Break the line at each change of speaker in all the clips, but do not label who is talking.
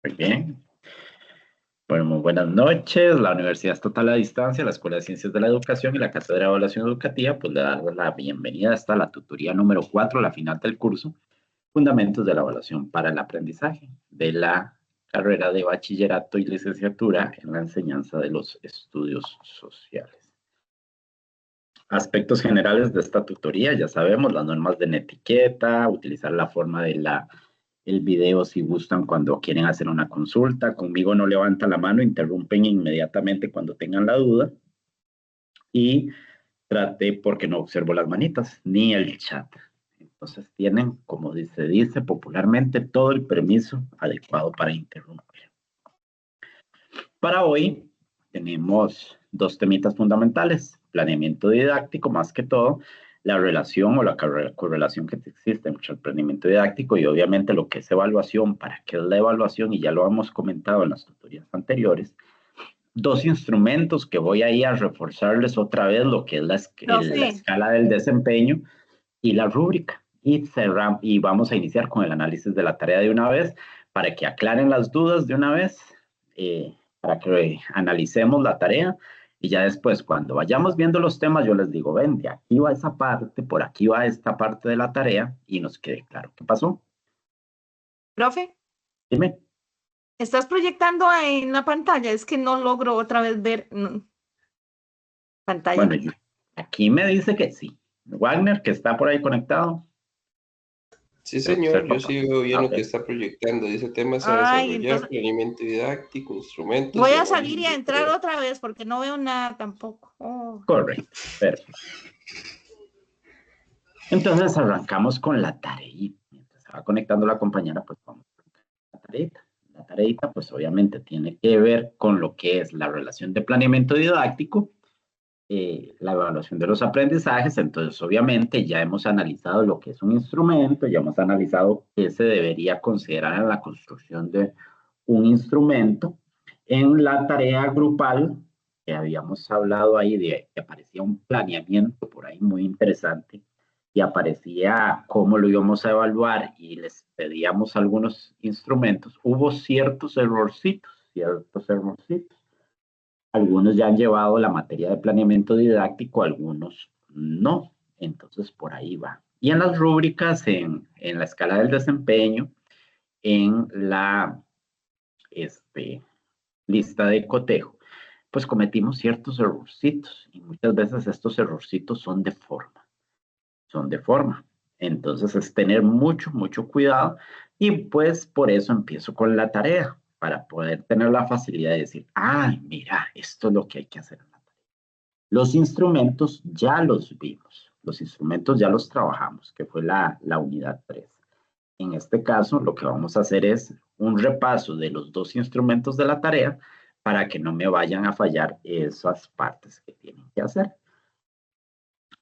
Muy bien. Bueno, muy buenas noches. La Universidad Estatal a Distancia, la Escuela de Ciencias de la Educación y la Cátedra de Evaluación Educativa, pues le da la bienvenida hasta la tutoría número 4, la final del curso, Fundamentos de la Evaluación para el Aprendizaje, de la carrera de Bachillerato y Licenciatura en la Enseñanza de los Estudios Sociales. Aspectos generales de esta tutoría, ya sabemos, las normas de etiqueta, utilizar la forma de el video si gustan cuando quieren hacer una consulta. Conmigo no levanta la mano, interrumpen inmediatamente cuando tengan la duda. Y trate porque no observo las manitas ni el chat. Entonces tienen, como se dice popularmente, todo el permiso adecuado para interrumpir. Para hoy tenemos dos temitas fundamentales: planeamiento didáctico, más que todo, la relación o la correlación que existe entre el planeamiento didáctico y obviamente lo que es evaluación, para qué es la evaluación, y ya lo hemos comentado en las tutorías anteriores. Dos instrumentos que voy a ir a reforzarles otra vez, lo que es la escala del desempeño y la rúbrica. Y vamos a iniciar con el análisis de la tarea de una vez, para que aclaren las dudas de una vez, para que analicemos la tarea. Y ya después, cuando vayamos viendo los temas, yo les digo, ven, de aquí va esa parte, por aquí va esta parte de la tarea, y nos quede claro qué pasó.
Profe,
Dime.
¿estás proyectando en la pantalla? Es que no logro otra vez ver pantalla.
Bueno, aquí me dice que sí. Wagner, que está por ahí conectado.
Sí, señor, yo sigo viendo que está proyectando. Dice temas a desarrollar, entonces, planeamiento didáctico, instrumentos.
Voy a salir y a entrar otra vez porque no veo nada tampoco.
Correcto, perfecto. Entonces arrancamos con la tareita. Mientras se va conectando la compañera, pues vamos a la tareita. La tareita, pues obviamente tiene que ver con lo que es la relación de planeamiento didáctico, la evaluación de los aprendizajes. Entonces, obviamente, ya hemos analizado lo que es un instrumento, ya hemos analizado qué se debería considerar en la construcción de un instrumento. En la tarea grupal, que habíamos hablado ahí de que aparecía un planeamiento por ahí muy interesante, y aparecía cómo lo íbamos a evaluar y les pedíamos algunos instrumentos, hubo ciertos errorcitos. Algunos ya han llevado la materia de planeamiento didáctico, algunos no. Entonces, por ahí va. Y en las rúbricas, en la escala del desempeño, en la lista de cotejo, pues cometimos ciertos errorcitos. Y muchas veces estos errorcitos son de forma. Entonces, es tener mucho, mucho cuidado. Y pues por eso empiezo con la tarea, para poder tener la facilidad de decir, mira, esto es lo que hay que hacer en la tarea. Los instrumentos ya los vimos, los instrumentos ya los trabajamos, que fue la unidad 3. En este caso, lo que vamos a hacer es un repaso de los dos instrumentos de la tarea, para que no me vayan a fallar esas partes que tienen que hacer.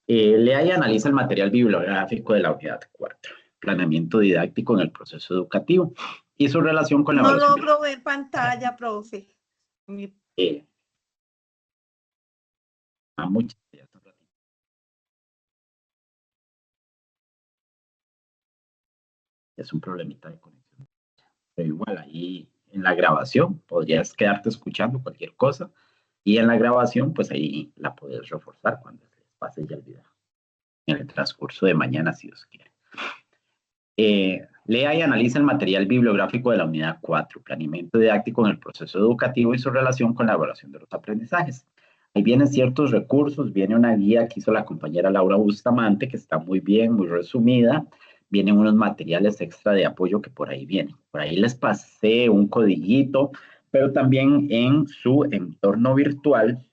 Lea y analiza el material bibliográfico de la unidad 4, planeamiento didáctico en el proceso educativo y su relación con la evaluación.
No logro ver pantalla, profe.
Muchas gracias. Es un problemita de conexión. Pero igual ahí en la grabación podrías quedarte escuchando cualquier cosa, y en la grabación pues ahí la puedes reforzar cuando les pase ya el video en el transcurso de mañana, si Dios quiere. Lea y analiza el material bibliográfico de la unidad 4, planeamiento didáctico en el proceso educativo y su relación con la evaluación de los aprendizajes. Ahí vienen ciertos recursos, viene una guía que hizo la compañera Laura Bustamante, que está muy bien, muy resumida. Vienen unos materiales extra de apoyo que por ahí vienen. Por ahí les pasé un codiguito, pero también en su entorno virtual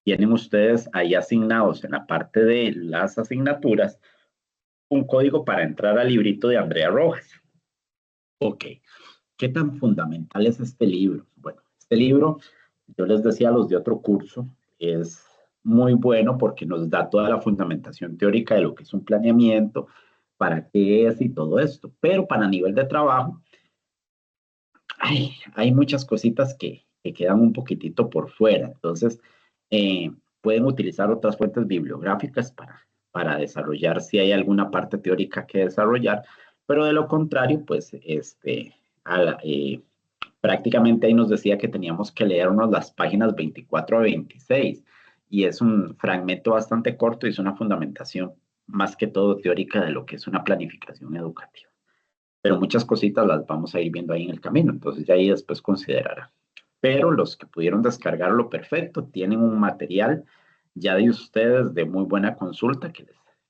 tienen ustedes ahí asignados en la parte de las asignaturas un código para entrar al librito de Andrea Rojas. Ok, ¿qué tan fundamental es este libro? Bueno, este libro, yo les decía a los de otro curso, es muy bueno porque nos da toda la fundamentación teórica de lo que es un planeamiento, para qué es y todo esto. Pero para nivel de trabajo, hay muchas cositas que quedan un poquitito por fuera. Entonces, pueden utilizar otras fuentes bibliográficas para desarrollar si hay alguna parte teórica que desarrollar, pero de lo contrario, pues prácticamente ahí nos decía que teníamos que leernos las páginas 24 a 26 y es un fragmento bastante corto y es una fundamentación más que todo teórica de lo que es una planificación educativa. Pero muchas cositas las vamos a ir viendo ahí en el camino, entonces ya ahí después considerará. Pero los que pudieron descargarlo perfecto tienen un material ya de ustedes de muy buena consulta que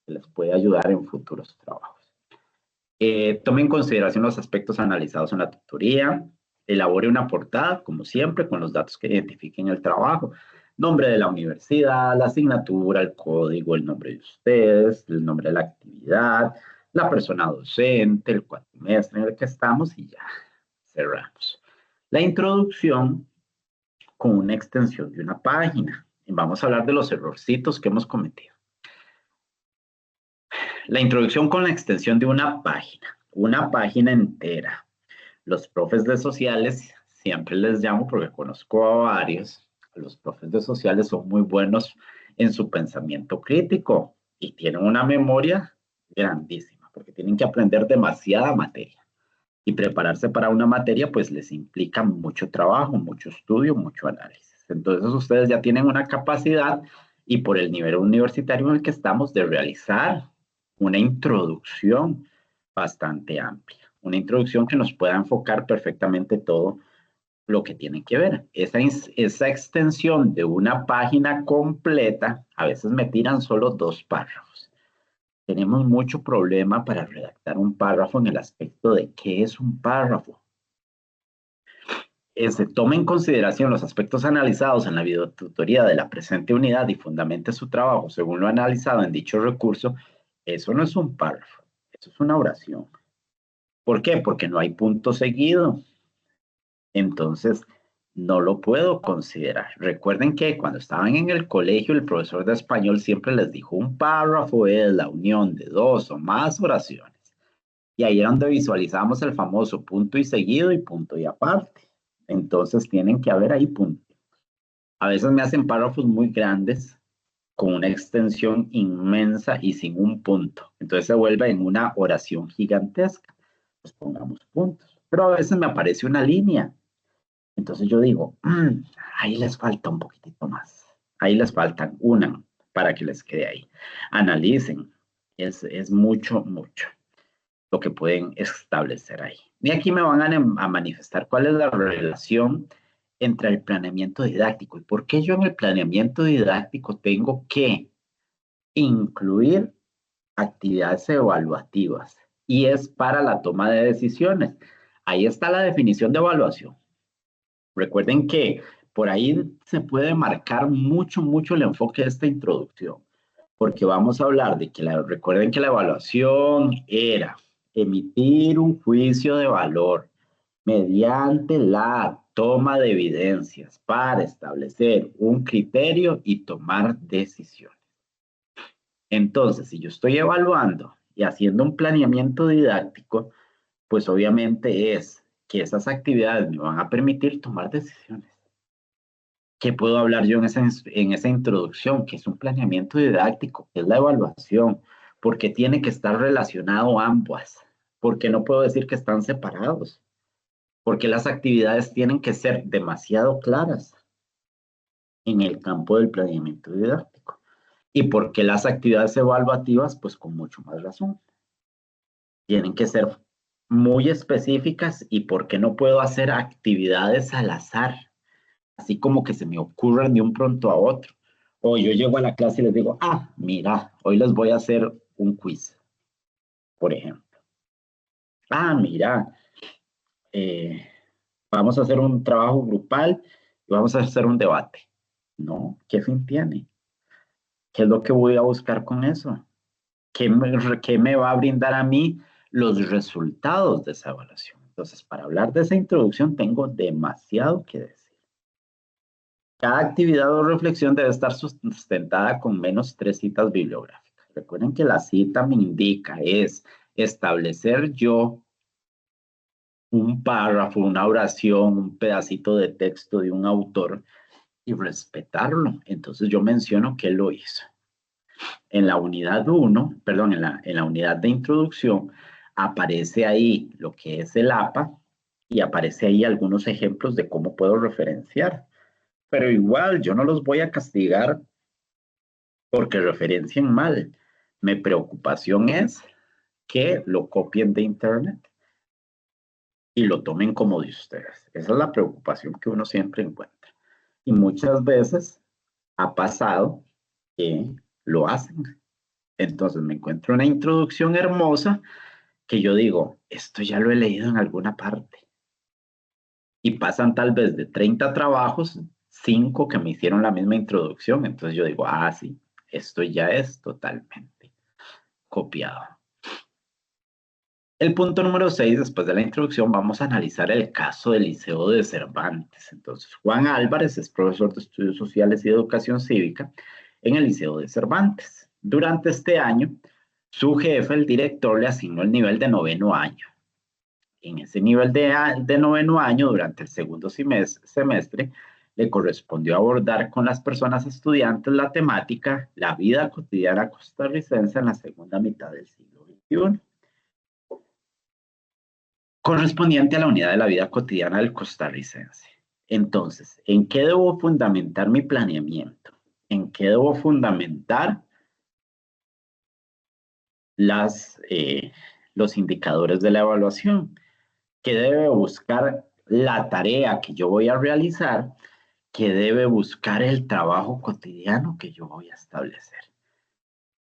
les puede ayudar en futuros trabajos. Tome en consideración los aspectos analizados en la tutoría, elabore una portada, como siempre, con los datos que identifiquen el trabajo, nombre de la universidad, la asignatura, el código, el nombre de ustedes, el nombre de la actividad, la persona docente, el cuatrimestre en el que estamos y ya cerramos. La introducción con una extensión de una página. Y vamos a hablar de los errorcitos que hemos cometido. La introducción con la extensión de una página entera. Los profes de sociales, siempre les llamo porque conozco a varios, los profes de sociales son muy buenos en su pensamiento crítico y tienen una memoria grandísima porque tienen que aprender demasiada materia. Y prepararse para una materia pues les implica mucho trabajo, mucho estudio, mucho análisis. Entonces ustedes ya tienen una capacidad y por el nivel universitario en el que estamos de realizar una introducción bastante amplia. Una introducción que nos pueda enfocar perfectamente todo lo que tienen que ver. Esa extensión de una página completa, a veces me tiran solo 2 párrafos. Tenemos mucho problema para redactar un párrafo en el aspecto de qué es un párrafo. Se tome en consideración los aspectos analizados en la videotutoría de la presente unidad y fundamente su trabajo según lo analizado en dicho recurso. Eso no es un párrafo, eso es una oración. ¿Por qué? Porque no hay punto seguido. Entonces, no lo puedo considerar. Recuerden que cuando estaban en el colegio, el profesor de español siempre les dijo, un párrafo es la unión de 2 o más oraciones. Y ahí es donde visualizamos el famoso punto y seguido y punto y aparte. Entonces, tienen que haber ahí puntos. A veces me hacen párrafos muy grandes con una extensión inmensa y sin un punto. Entonces, se vuelve en una oración gigantesca. Pues pongamos puntos. Pero a veces me aparece una línea. Entonces yo digo, ahí les falta un poquitito más. Ahí les faltan una para que les quede ahí. Analicen. Es mucho, mucho lo que pueden establecer ahí. Y aquí me van a manifestar cuál es la relación entre el planeamiento didáctico y por qué yo en el planeamiento didáctico tengo que incluir actividades evaluativas y es para la toma de decisiones. Ahí está la definición de evaluación. Recuerden que por ahí se puede marcar mucho, mucho el enfoque de esta introducción, porque vamos a hablar de que recuerden que la evaluación era emitir un juicio de valor mediante la toma de evidencias para establecer un criterio y tomar decisiones. Entonces, si yo estoy evaluando y haciendo un planeamiento didáctico, pues obviamente es que esas actividades me van a permitir tomar decisiones. ¿Qué puedo hablar yo en esa introducción? Que es un planeamiento didáctico, que es la evaluación, porque tiene que estar relacionado ambas, porque no puedo decir que están separados, porque las actividades tienen que ser demasiado claras en el campo del planeamiento didáctico. Y porque las actividades evaluativas, pues con mucho más razón. Tienen que ser muy específicas y porque no puedo hacer actividades al azar, así como que se me ocurran de un pronto a otro. O yo llego a la clase y les digo, mira, hoy les voy a hacer un quiz, por ejemplo. Mira, vamos a hacer un trabajo grupal y vamos a hacer un debate. No, ¿qué fin tiene? ¿Qué es lo que voy a buscar con eso? ¿Qué me va a brindar a mí los resultados de esa evaluación? Entonces, para hablar de esa introducción tengo demasiado que decir. Cada actividad o reflexión debe estar sustentada con menos 3 citas bibliográficas. Recuerden que la cita me indica es establecer yo un párrafo, una oración, un pedacito de texto de un autor y respetarlo. Entonces yo menciono que él lo hizo. En la unidad 1, perdón, en la unidad de introducción, aparece ahí lo que es el APA y aparece ahí algunos ejemplos de cómo puedo referenciar. Pero igual, yo no los voy a castigar porque referencien mal. Mi preocupación es que lo copien de internet y lo tomen como de ustedes. Esa es la preocupación que uno siempre encuentra. Y muchas veces ha pasado que lo hacen. Entonces me encuentro una introducción hermosa que yo digo, esto ya lo he leído en alguna parte. Y pasan tal vez de 30 trabajos, 5 que me hicieron la misma introducción. Entonces yo digo, ah, sí, esto ya es totalmente copiado. El punto número 6, después de la introducción, vamos a analizar el caso del Liceo de Cervantes. Entonces, Juan Álvarez es profesor de Estudios Sociales y Educación Cívica en el Liceo de Cervantes. Durante este año, su jefe, el director, le asignó el nivel de noveno año. En ese nivel de noveno año, durante el segundo semestre, le correspondió abordar con las personas estudiantes la temática La vida cotidiana costarricense en la segunda mitad del siglo XXI, correspondiente a la unidad de la vida cotidiana del costarricense. Entonces, ¿en qué debo fundamentar mi planeamiento? ¿En qué debo fundamentar los indicadores de la evaluación? ¿Qué debe buscar la tarea que yo voy a realizar? ¿Qué debe buscar el trabajo cotidiano que yo voy a establecer?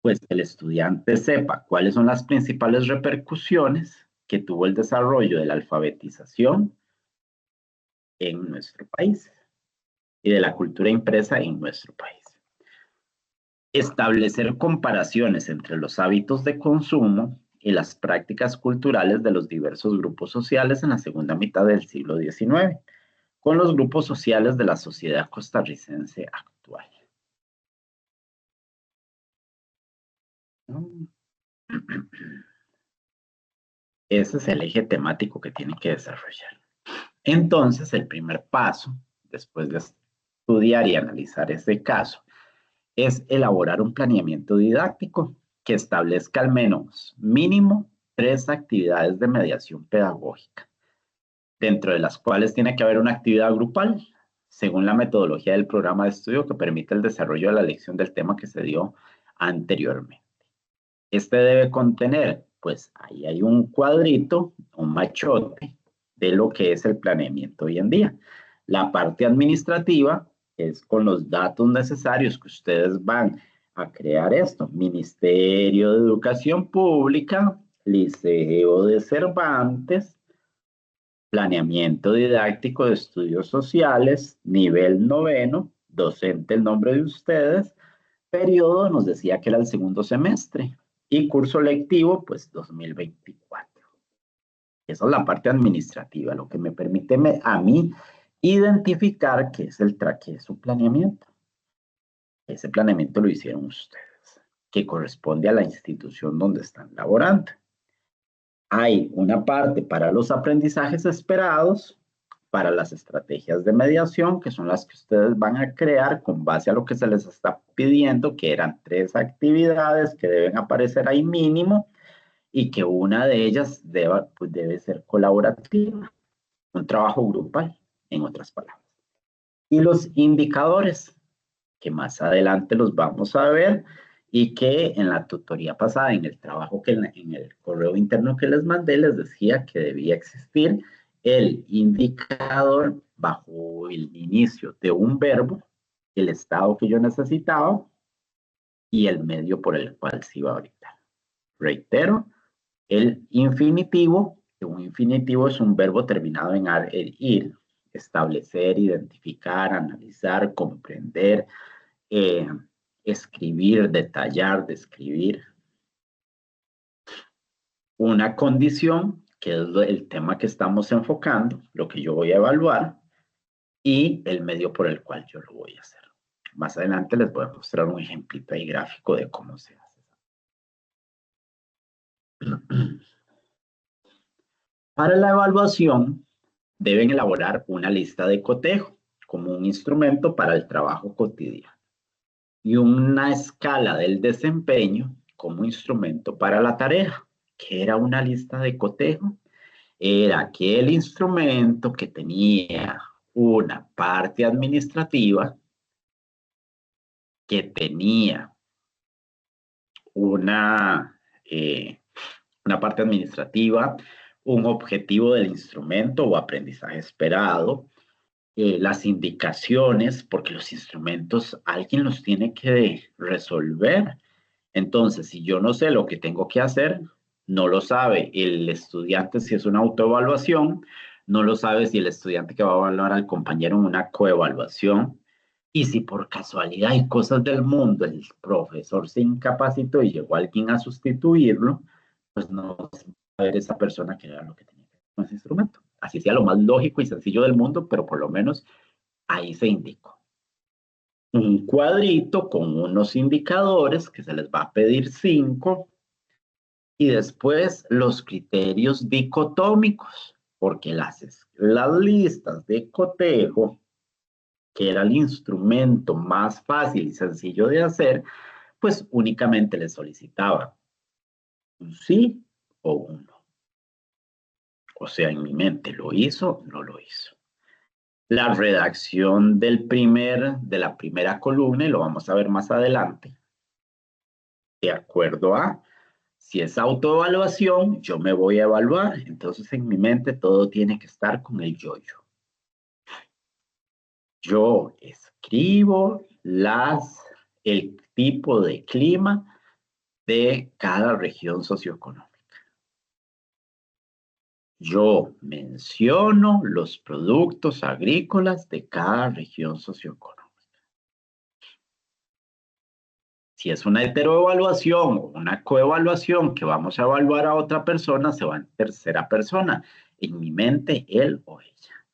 Pues que el estudiante sepa cuáles son las principales repercusiones que tuvo el desarrollo de la alfabetización en nuestro país y de la cultura impresa en nuestro país. Establecer comparaciones entre los hábitos de consumo y las prácticas culturales de los diversos grupos sociales en la segunda mitad del siglo XIX, con los grupos sociales de la sociedad costarricense actual. Ese es el eje temático que tiene que desarrollar. Entonces, el primer paso, después de estudiar y analizar ese caso, es elaborar un planeamiento didáctico que establezca al menos mínimo 3 actividades de mediación pedagógica, dentro de las cuales tiene que haber una actividad grupal, según la metodología del programa de estudio que permite el desarrollo de la lección del tema que se dio anteriormente. Este debe contener, pues ahí hay un cuadrito, un machote de lo que es el planeamiento hoy en día. La parte administrativa es con los datos necesarios que ustedes van a crear esto. Ministerio de Educación Pública, Liceo de Cervantes, planeamiento didáctico de estudios sociales, nivel noveno, docente el nombre de ustedes, periodo nos decía que era el segundo semestre y curso lectivo pues 2024. Esa es la parte administrativa, lo que me permite a mí identificar qué es su planeamiento. Ese planeamiento lo hicieron ustedes, que corresponde a la institución donde están laborando. Hay una parte para los aprendizajes esperados, para las estrategias de mediación, que son las que ustedes van a crear con base a lo que se les está pidiendo, que eran 3 actividades que deben aparecer ahí mínimo, y que una de ellas debe ser colaborativa, un trabajo grupal, en otras palabras. Y los indicadores, que más adelante los vamos a ver, y que en la tutoría pasada, en el trabajo en el correo interno que les mandé, les decía que debía existir el indicador bajo el inicio de un verbo, el estado que yo necesitaba y el medio por el cual se iba a orientar. Reitero, el infinitivo, que un infinitivo es un verbo terminado en ir, establecer, identificar, analizar, comprender, escribir, detallar, describir. Una condición, que es el tema que estamos enfocando, lo que yo voy a evaluar, y el medio por el cual yo lo voy a hacer. Más adelante les voy a mostrar un ejemplito ahí gráfico de cómo se hace. Para la evaluación, deben elaborar una lista de cotejo como un instrumento para el trabajo cotidiano y una escala del desempeño como instrumento para la tarea, que era una lista de cotejo. era aquel instrumento que tenía una parte administrativa, que tenía una parte administrativa, un objetivo del instrumento o aprendizaje esperado, las indicaciones, porque los instrumentos alguien los tiene que resolver. Entonces, si yo no sé lo que tengo que hacer, no lo sabe el estudiante si es una autoevaluación, no lo sabe si el estudiante que va a evaluar al compañero en una coevaluación. Y si por casualidad hay cosas del mundo, el profesor se incapacitó y llegó alguien a sustituirlo, pues no va a ver esa persona que era lo que tenía que hacer con ese instrumento. Así sea lo más lógico y sencillo del mundo, pero por lo menos ahí se indicó. Un cuadrito con unos indicadores que se les va a pedir 5 y después los criterios dicotómicos, porque las listas de cotejo, que era el instrumento más fácil y sencillo de hacer, pues únicamente le solicitaba un sí o un no. O sea, en mi mente, ¿lo hizo? No lo hizo. La redacción de la primera columna, y lo vamos a ver más adelante, de acuerdo a si es autoevaluación, yo me voy a evaluar. Entonces, en mi mente, todo tiene que estar con el yo-yo. Yo escribo el tipo de clima de cada región socioeconómica. Yo menciono los productos agrícolas de cada región socioeconómica. Si es una heteroevaluación o una coevaluación que vamos a evaluar a otra persona, se va en tercera persona. En mi mente, él o ella.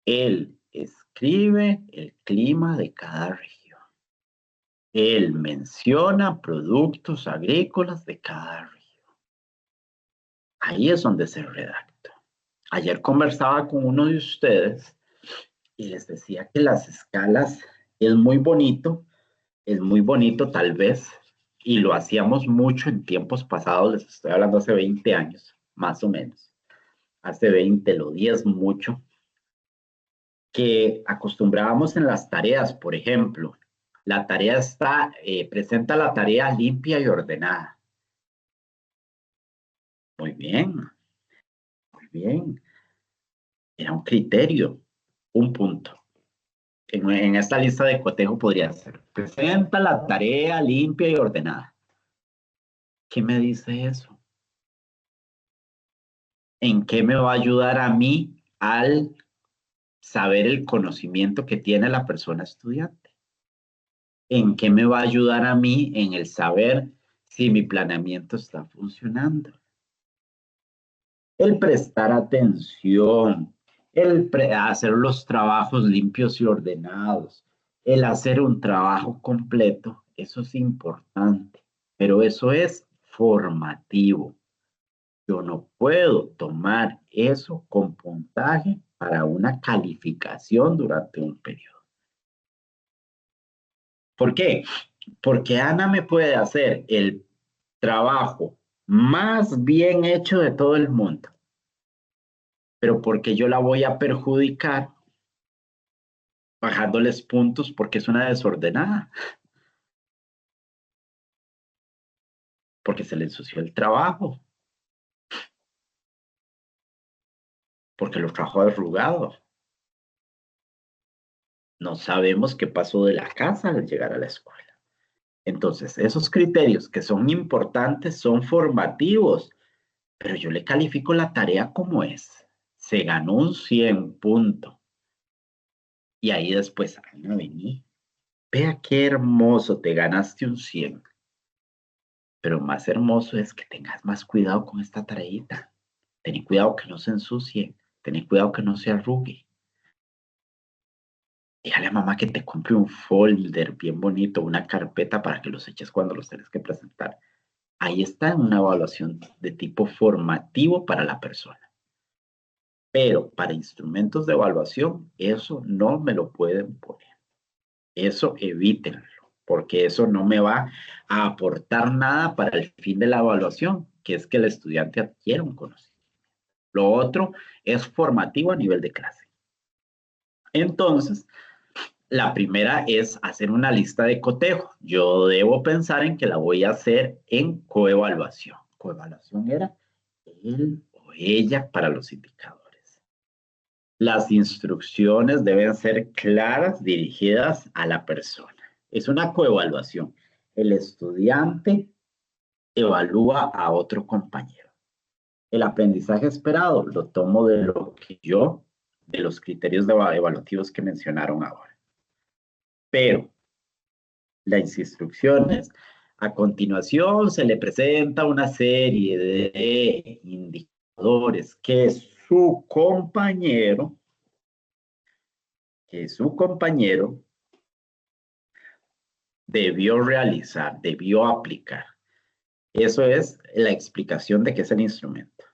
Él escribe el clima de cada región. Él menciona productos agrícolas de cada región. Ahí es donde se redacta. Ayer conversaba con uno de ustedes y les decía que las escalas es muy bonito tal vez, y lo hacíamos mucho en tiempos pasados, les estoy hablando hace 20 años, más o menos. Hace 20, lo 10 mucho, que acostumbrábamos en las tareas, por ejemplo, la tarea presenta la tarea limpia y ordenada. Muy bien, muy bien. Era un criterio, un punto. En esta lista de cotejo podría ser, presenta la tarea limpia y ordenada. ¿Qué me dice eso? ¿En qué me va a ayudar a mí al saber el conocimiento que tiene la persona estudiante? ¿En qué me va a ayudar a mí en el saber si mi planeamiento está funcionando? El prestar atención, hacer los trabajos limpios y ordenados, el hacer un trabajo completo, eso es importante, pero eso es formativo. Yo no puedo tomar eso con puntaje para una calificación durante un periodo. ¿Por qué? Porque Ana me puede hacer el trabajo más bien hecho de todo el mundo, pero porque yo la voy a perjudicar bajándoles puntos porque es una desordenada, porque se le ensució el trabajo, porque lo trajo arrugado. No sabemos qué pasó de la casa al llegar a la escuela. Entonces, esos criterios que son importantes son formativos, pero yo le califico la tarea como es. Se ganó un 100 punto. Y ahí después, Ana, vení. Vea qué hermoso, te ganaste un 100. Pero más hermoso es que tengas más cuidado con esta tareita. Ten cuidado que no se ensucie. Ten cuidado que no se arrugue. Dígale a mamá que te compre un folder bien bonito, una carpeta para que los eches cuando los tenés que presentar. Ahí está una evaluación de tipo formativo para la persona. Pero para instrumentos de evaluación, eso no me lo pueden poner. Eso evítenlo, porque eso no me va a aportar nada para el fin de la evaluación, que es que el estudiante adquiera un conocimiento. Lo otro es formativo a nivel de clase. Entonces, la primera es hacer una lista de cotejo. Yo debo pensar en que la voy a hacer en coevaluación. Coevaluación era él o ella para los indicadores. Las instrucciones deben ser claras, dirigidas a la persona. Es una coevaluación. El estudiante evalúa a otro compañero. El aprendizaje esperado lo tomo de lo que yo, de los criterios evaluativos que mencionaron ahora. Pero las instrucciones, a continuación se le presenta una serie de indicadores que su compañero debió realizar, debió aplicar. Eso es la explicación de qué es el instrumento.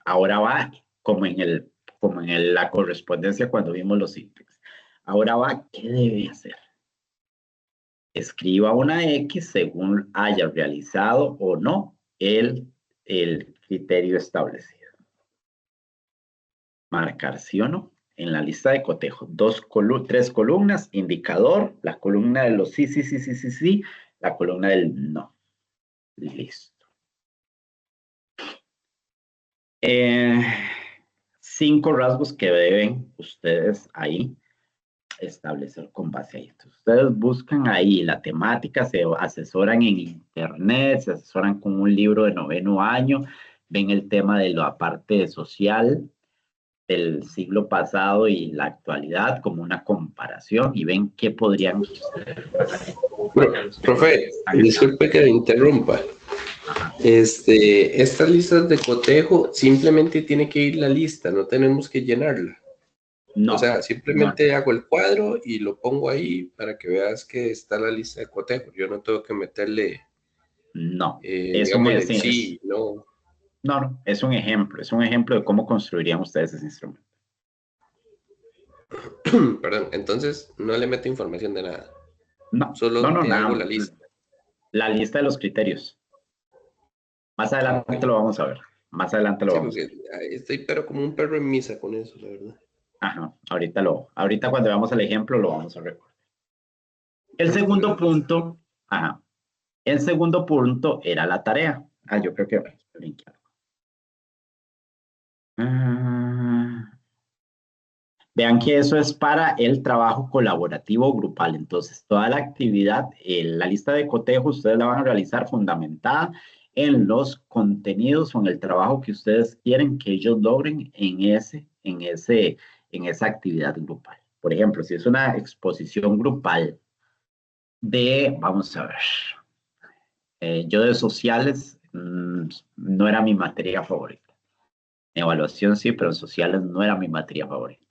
Ahora va como en la correspondencia cuando vimos los ítems. Ahora va, ¿qué debe hacer? Escriba una X según haya realizado o no el criterio establecido. Marcar sí o no. En la lista de cotejo, 3 columnas, indicador, la columna de los sí, la columna del no. Listo. 5 rasgos que deben ustedes ahí establecer con base a esto. Ustedes buscan ahí la temática, se asesoran en internet, se asesoran con un libro de 9º año, ven el tema de la parte social del siglo pasado y la actualidad como una comparación y ven qué podrían ustedes hacer.
Profe, disculpe que me interrumpa. Estas listas de cotejo simplemente tiene que ir la lista, no tenemos que llenarla. No, o sea, simplemente hago el cuadro y lo pongo ahí para que veas que está la lista de cotejo. Yo no tengo que meterle.
No, es un
sí, no.
No, es un ejemplo de cómo construirían ustedes ese instrumento.
Perdón, entonces no le meto información de nada.
No,
solo hago la lista.
La lista de los criterios. Más adelante lo vamos a ver. Más adelante lo vamos a ver.
Estoy pero como un perro en misa con eso, la verdad.
Ajá, ahorita cuando veamos el ejemplo lo vamos a recordar. El segundo punto, el segundo punto era la tarea. Yo creo que vean que eso es para el trabajo colaborativo grupal. Entonces, toda la actividad, la lista de cotejo, ustedes la van a realizar fundamentada en los contenidos o en el trabajo que ustedes quieren que ellos logren en esa actividad grupal. Por ejemplo, si es una exposición grupal vamos a ver, yo de sociales no era mi materia favorita. En evaluación sí, pero en sociales no era mi materia favorita.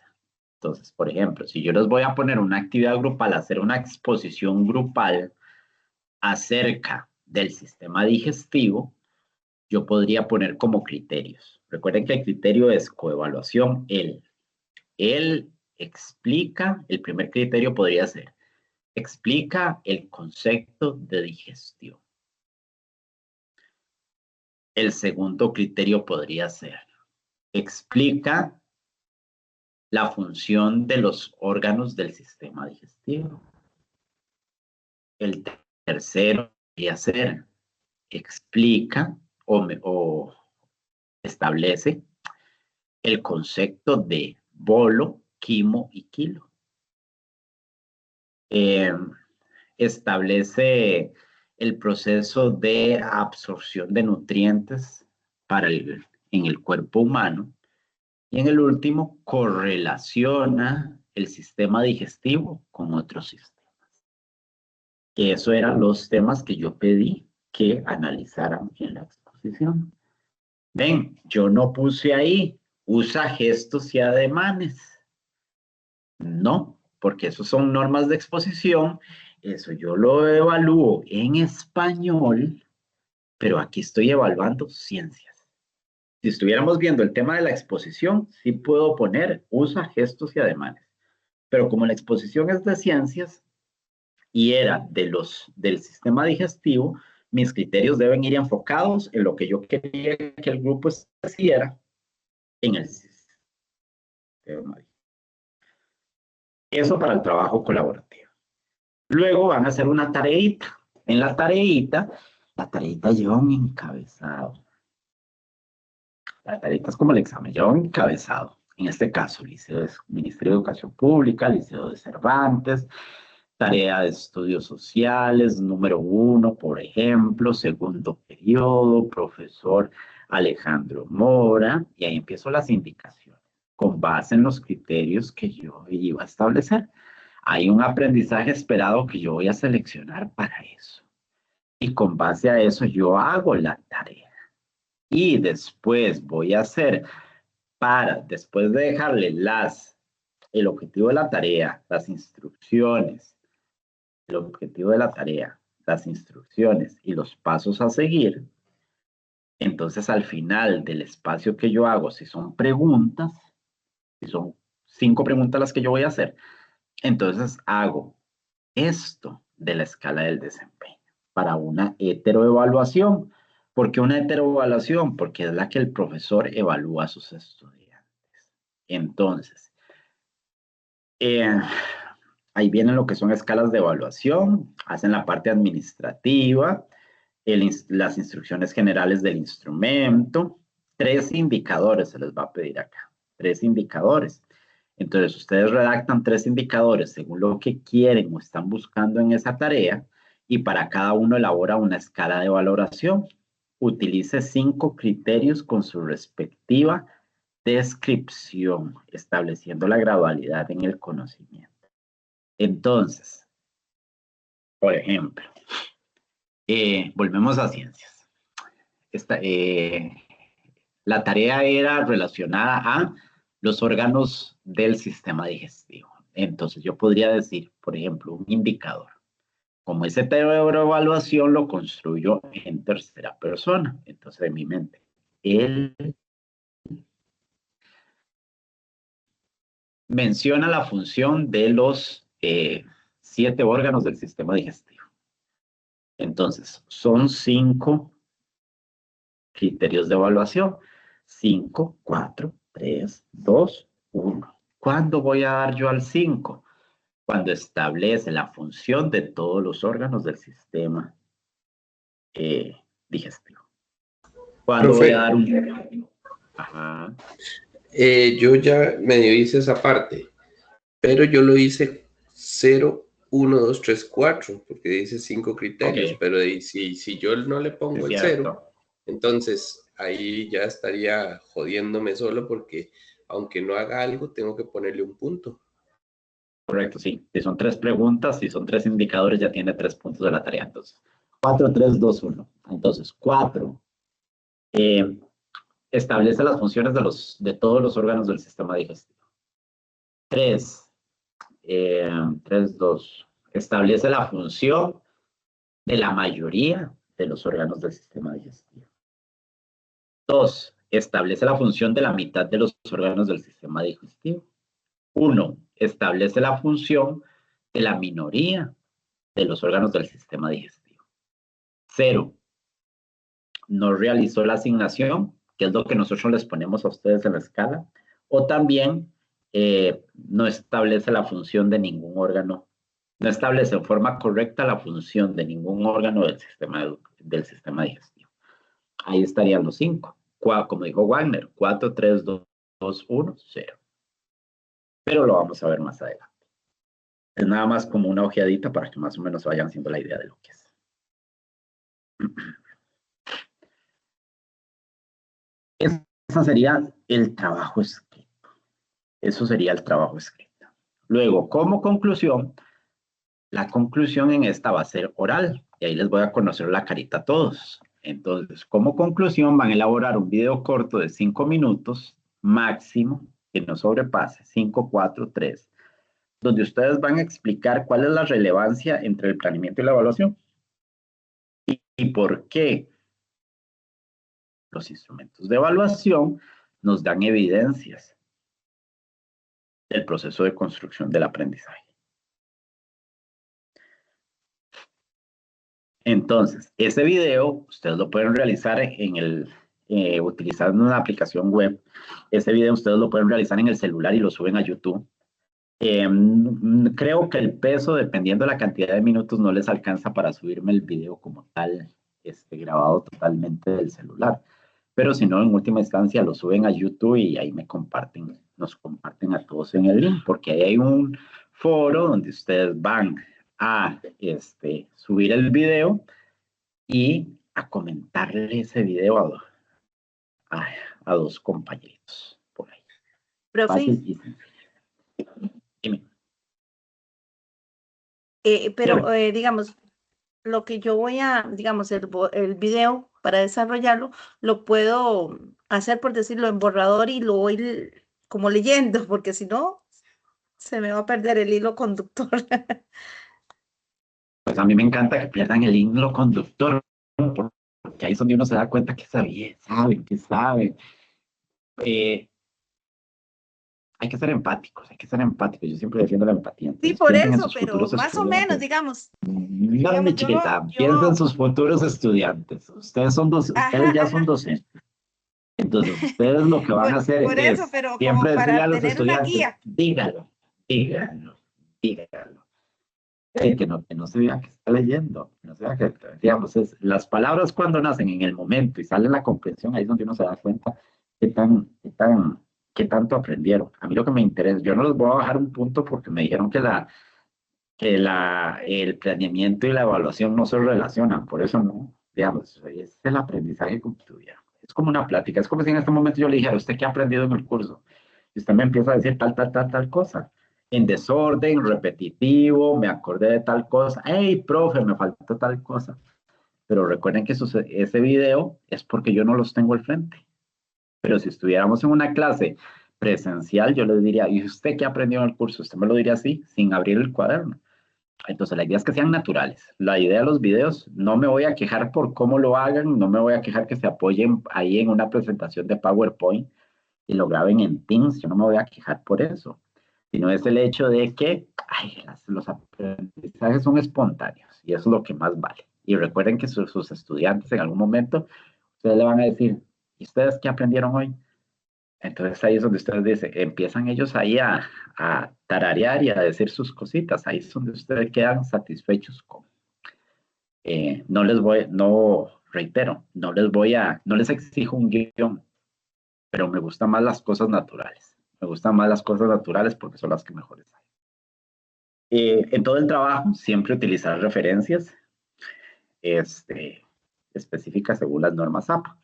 Entonces, por ejemplo, si yo les voy a poner una actividad grupal, hacer una exposición grupal acerca del sistema digestivo, yo podría poner como criterios. Recuerden que el criterio es coevaluación. Él explica, el primer criterio podría ser, explica el concepto de digestión. El segundo criterio podría ser, explica la función de los órganos del sistema digestivo. El tercero podría ser, explica o establece el concepto de bolo, quimo y kilo. Establece el proceso de absorción de nutrientes en el cuerpo humano. Y en el último, correlaciona el sistema digestivo con otros sistemas. Que eso eran los temas que yo pedí que analizaran en la exposición. Ven, yo no puse ahí, usa gestos y ademanes. No, porque esos son normas de exposición. Eso yo lo evalúo en español, pero aquí estoy evaluando ciencias. Si estuviéramos viendo el tema de la exposición, sí puedo poner, usa gestos y ademanes. Pero como la exposición es de ciencias y era del sistema digestivo, mis criterios deben ir enfocados en lo que yo quería que el grupo hiciera en el sistema. Eso para el trabajo colaborativo. Luego van a hacer una tareita. En la tareita lleva un encabezado. La tareita es como el examen, lleva un encabezado. En este caso, Ministerio de Educación Pública, Liceo de Cervantes, tarea de estudios sociales, número 1, por ejemplo, segundo periodo, profesor Alejandro Mora, y ahí empiezo las indicaciones, con base en los criterios que yo iba a establecer. Hay un aprendizaje esperado que yo voy a seleccionar para eso. Y con base a eso yo hago la tarea. Y después voy a hacer, después de dejarle el objetivo de la tarea, las instrucciones, el objetivo de la tarea, las instrucciones y los pasos a seguir, entonces al final del espacio que yo hago, si son preguntas, si son 5 preguntas las que yo voy a hacer, entonces hago esto de la escala del desempeño para una heteroevaluación. ¿Por qué una heteroevaluación? Porque es la que el profesor evalúa a sus estudiantes. Entonces, ahí vienen lo que son escalas de evaluación, hacen la parte administrativa, las instrucciones generales del instrumento, 3 indicadores se les va a pedir acá, 3 indicadores. Entonces, ustedes redactan 3 indicadores según lo que quieren o están buscando en esa tarea y para cada uno elabora una escala de valoración. Utilice 5 criterios con su respectiva descripción, estableciendo la gradualidad en el conocimiento. Entonces, por ejemplo, volvemos a ciencias. La tarea era relacionada a los órganos del sistema digestivo. Entonces, yo podría decir, por ejemplo, un indicador. Como ese evaluación lo construyo en tercera persona. Entonces, en mi mente, él menciona la función de los 7 órganos del sistema digestivo. Entonces, son 5 criterios de evaluación. 5, 4, 3, 2, 1. ¿Cuándo voy a dar yo al 5? Cuando establece la función de todos los órganos del sistema digestivo. ¿Cuándo voy a dar un... Ajá.
Yo ya medio hice esa parte, pero yo lo hice 0, 1, 2, 3, 4, porque dice 5 criterios, pero si yo no le pongo el 0, entonces ahí ya estaría jodiéndome solo porque aunque no haga algo, tengo que ponerle un punto.
Correcto, sí. Si son 3 preguntas, si son 3 indicadores, ya tiene 3 puntos de la tarea. Entonces, 4, 3, 2, 1. Entonces, 4. Establece las funciones de todos los órganos del sistema digestivo. 3, 2. Establece la función de la mayoría de los órganos del sistema digestivo. 2. Establece la función de la mitad de los órganos del sistema digestivo. 1. Establece la función de la minoría de los órganos del sistema digestivo. 0. No realizó la asignación, que es lo que nosotros les ponemos a ustedes en la escala, o también no establece la función de ningún órgano, no establece en forma correcta la función de ningún órgano del sistema digestivo. Ahí estarían los 5. Como dijo Wagner, 4, 3, 2, 1, 0. Pero lo vamos a ver más adelante. Es nada más como una ojeadita para que más o menos vayan haciendo la idea de lo que es. Ese sería el trabajo escrito. Eso sería el trabajo escrito. Luego, como conclusión, la conclusión en esta va a ser oral. Y ahí les voy a conocer la carita a todos. Entonces, como conclusión, van a elaborar un video corto de 5 minutos máximo, que no sobrepase 5, 4, 3, donde ustedes van a explicar cuál es la relevancia entre el planeamiento y la evaluación. Y por qué los instrumentos de evaluación nos dan evidencias del proceso de construcción del aprendizaje. Entonces, ese video ustedes lo pueden realizar en utilizando una aplicación web. Ese video ustedes lo pueden realizar en el celular y lo suben a YouTube. Creo que el peso, dependiendo de la cantidad de minutos, no les alcanza para subirme el video como tal, grabado totalmente del celular. Pero si no, en última instancia lo suben a YouTube y ahí nos comparten a todos en el link, porque ahí hay un foro donde ustedes van a subir el video y a comentarle ese video a dos compañeritos por ahí.
Profe,
Fácil y sencillo. Dime.
pero digamos, lo que yo voy a, digamos, el video para desarrollarlo, lo puedo hacer, por decirlo, en borrador y lo voy como leyendo, porque si no, se me va a perder el hilo conductor.
Pues a mí me encanta que pierdan el hilo conductor, porque ahí es donde uno se da cuenta que saben. Hay que ser empáticos. Yo siempre defiendo la empatía.
Sí,
Entonces
por
piensen en
eso,
sus
pero
futuros
más o menos,
estudiantes.
digamos,
No, mi
yo no,
chiquita, piensen en sus futuros estudiantes. Ustedes
ajá,
ya son
ajá,
docentes. Entonces, ustedes lo que van a hacer
por eso,
es
pero
siempre
como
decirle
para
a los
tener una
estudiantes,
guía.
díganlo. Que no se vea que está leyendo, no se vea que, digamos, las palabras cuando nacen en el momento y sale la comprensión, ahí es donde uno se da cuenta qué tanto aprendieron. A mí lo que me interesa, yo no les voy a bajar un punto porque me dijeron el planeamiento y la evaluación no se relacionan, por eso no, digamos, es el aprendizaje que obtuvieron. Es como una plática, es como si en este momento yo le dijera, ¿usted qué ha aprendido en el curso? Y usted me empieza a decir tal cosa, en desorden, repetitivo, me acordé de tal cosa, hey, profe, me faltó tal cosa. Pero recuerden que ese video es porque yo no los tengo al frente. Pero si estuviéramos en una clase presencial, yo les diría, ¿y usted qué aprendió en el curso? Usted me lo diría así, sin abrir el cuaderno. Entonces, la idea es que sean naturales. La idea de los videos, no me voy a quejar por cómo lo hagan, no me voy a quejar que se apoyen ahí en una presentación de PowerPoint y lo graben en Teams, yo no me voy a quejar por eso, sino es el hecho de que los aprendizajes son espontáneos y eso es lo que más vale. Y recuerden que sus estudiantes en algún momento, ustedes le van a decir, ¿y ustedes qué aprendieron hoy? Entonces ahí es donde ustedes dicen, empiezan ellos ahí a tararear y a decir sus cositas. Ahí es donde ustedes quedan satisfechos con. Reitero, no les exijo un guión, pero me gustan más las cosas naturales. Me gustan más las cosas naturales porque son las que mejores hay. En todo el trabajo, siempre utilizar referencias específicas según las normas APA.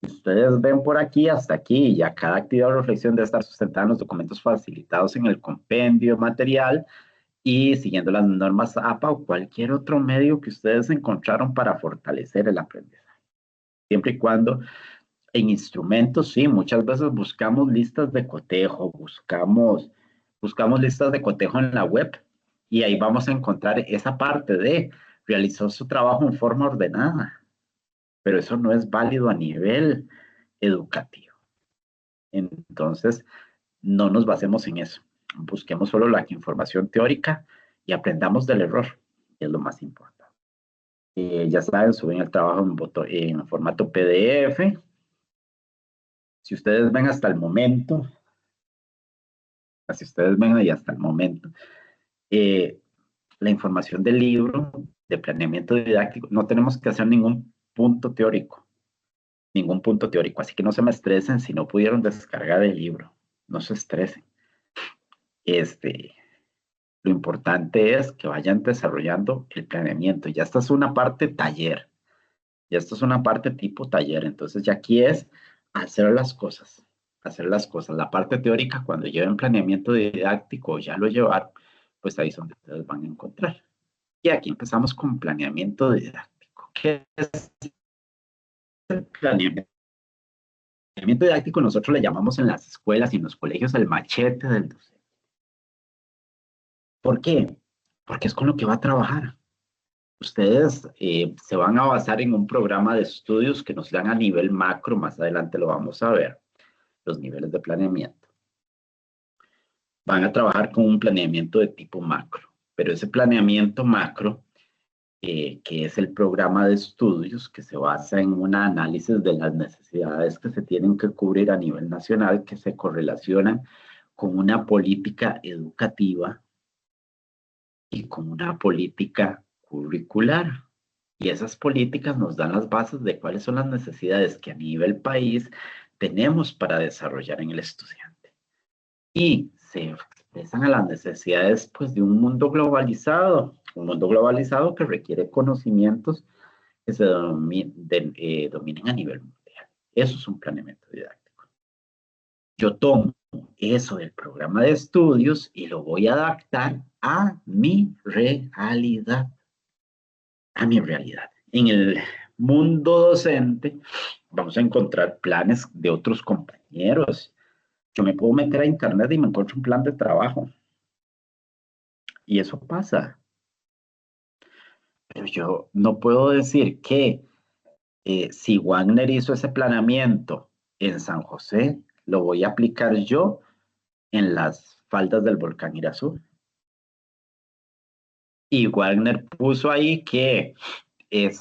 Ustedes ven por aquí hasta aquí, ya cada actividad o reflexión debe estar sustentada en los documentos facilitados en el compendio material y siguiendo las normas APA o cualquier otro medio que ustedes encontraron para fortalecer el aprendizaje. Siempre y cuando en instrumentos, sí, muchas veces buscamos listas de cotejo, buscamos listas de cotejo en la web y ahí vamos a encontrar esa parte de realizó su trabajo en forma ordenada, pero eso no es válido a nivel educativo. Entonces, no nos basemos en eso. Busquemos solo la información teórica y aprendamos del error, que es lo más importante. Ya saben, suben el trabajo en formato PDF. Si ustedes ven hasta el momento, la información del libro de planeamiento didáctico, no tenemos que hacer ningún punto teórico, así que no se me estresen si no pudieron descargar el libro, no se estresen. Lo importante es que vayan desarrollando el planeamiento. Ya esta es una parte taller. Ya esto es una parte tipo taller. Entonces ya aquí es hacer las cosas. La parte teórica, cuando lleven planeamiento didáctico, ya lo llevaron, pues ahí es donde ustedes van a encontrar. Y aquí empezamos con planeamiento didáctico. ¿Qué es el planeamiento? El planeamiento didáctico nosotros le llamamos en las escuelas y en los colegios el machete del docente. ¿Por qué? Porque es con lo que va a trabajar. Ustedes se van a basar en un programa de estudios que nos dan a nivel macro, más adelante lo vamos a ver, los niveles de planeamiento. Van a trabajar con un planeamiento de tipo macro, pero ese planeamiento macro que es el programa de estudios que se basa en un análisis de las necesidades que se tienen que cubrir a nivel nacional, que se correlacionan con una política educativa y con una política curricular. Y esas políticas nos dan las bases de cuáles son las necesidades que a nivel país tenemos para desarrollar en el estudiante. Y se expresan a las necesidades pues, de un mundo globalizado que requiere conocimientos que se dominen a nivel mundial. Eso es un planeamiento didáctico. Yo tomo eso del programa de estudios y lo voy a adaptar a mi realidad. En el mundo docente vamos a encontrar planes de otros compañeros. Yo me puedo meter a internet y me encuentro un plan de trabajo. Y eso pasa. Pero yo no puedo decir que si Wagner hizo ese planeamiento en San José, lo voy a aplicar yo en las faldas del volcán Irazú. Y Wagner puso ahí que él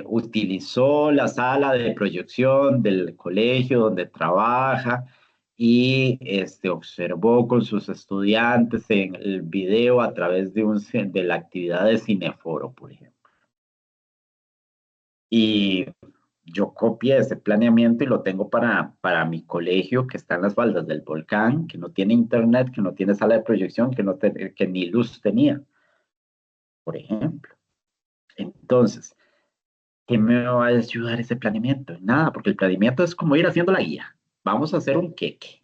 utilizó la sala de proyección del colegio donde trabaja y observó con sus estudiantes en el video a través de la actividad de Cineforo, por ejemplo. Y yo copié ese planeamiento y lo tengo para mi colegio que está en las faldas del volcán, que no tiene internet, que no tiene sala de proyección, que ni luz tenía, por ejemplo. Entonces, ¿qué me va a ayudar ese planeamiento? Nada, porque el planeamiento es como ir haciendo la guía. Vamos a hacer un queque.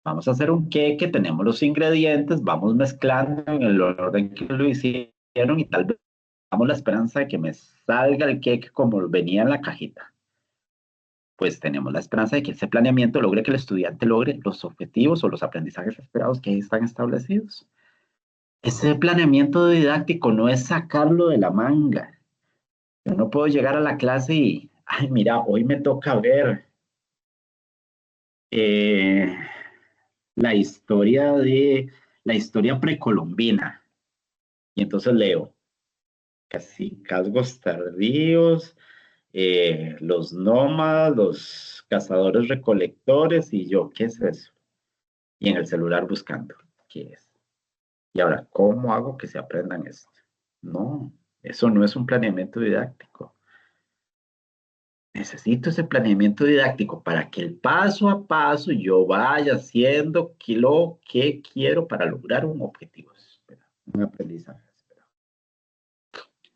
Vamos a hacer un queque, tenemos los ingredientes, vamos mezclando en el orden que lo hicieron y tal vez damos la esperanza de que me salga el queque como venía en la cajita. Pues tenemos la esperanza de que ese planeamiento logre que el estudiante logre los objetivos o los aprendizajes esperados que ahí están establecidos. Ese planeamiento didáctico no es sacarlo de la manga. Yo no puedo llegar a la clase y, ay, mira, hoy me toca ver la historia precolombina. Y entonces leo cacicazgos tardíos, los nómadas, los cazadores recolectores, y yo, ¿qué es eso? Y en el celular buscando, ¿qué es? Y ahora, ¿cómo hago que se aprendan esto? No, eso no es un planeamiento didáctico. Necesito ese planeamiento didáctico para que el paso a paso yo vaya haciendo lo que quiero para lograr un objetivo, un aprendizaje.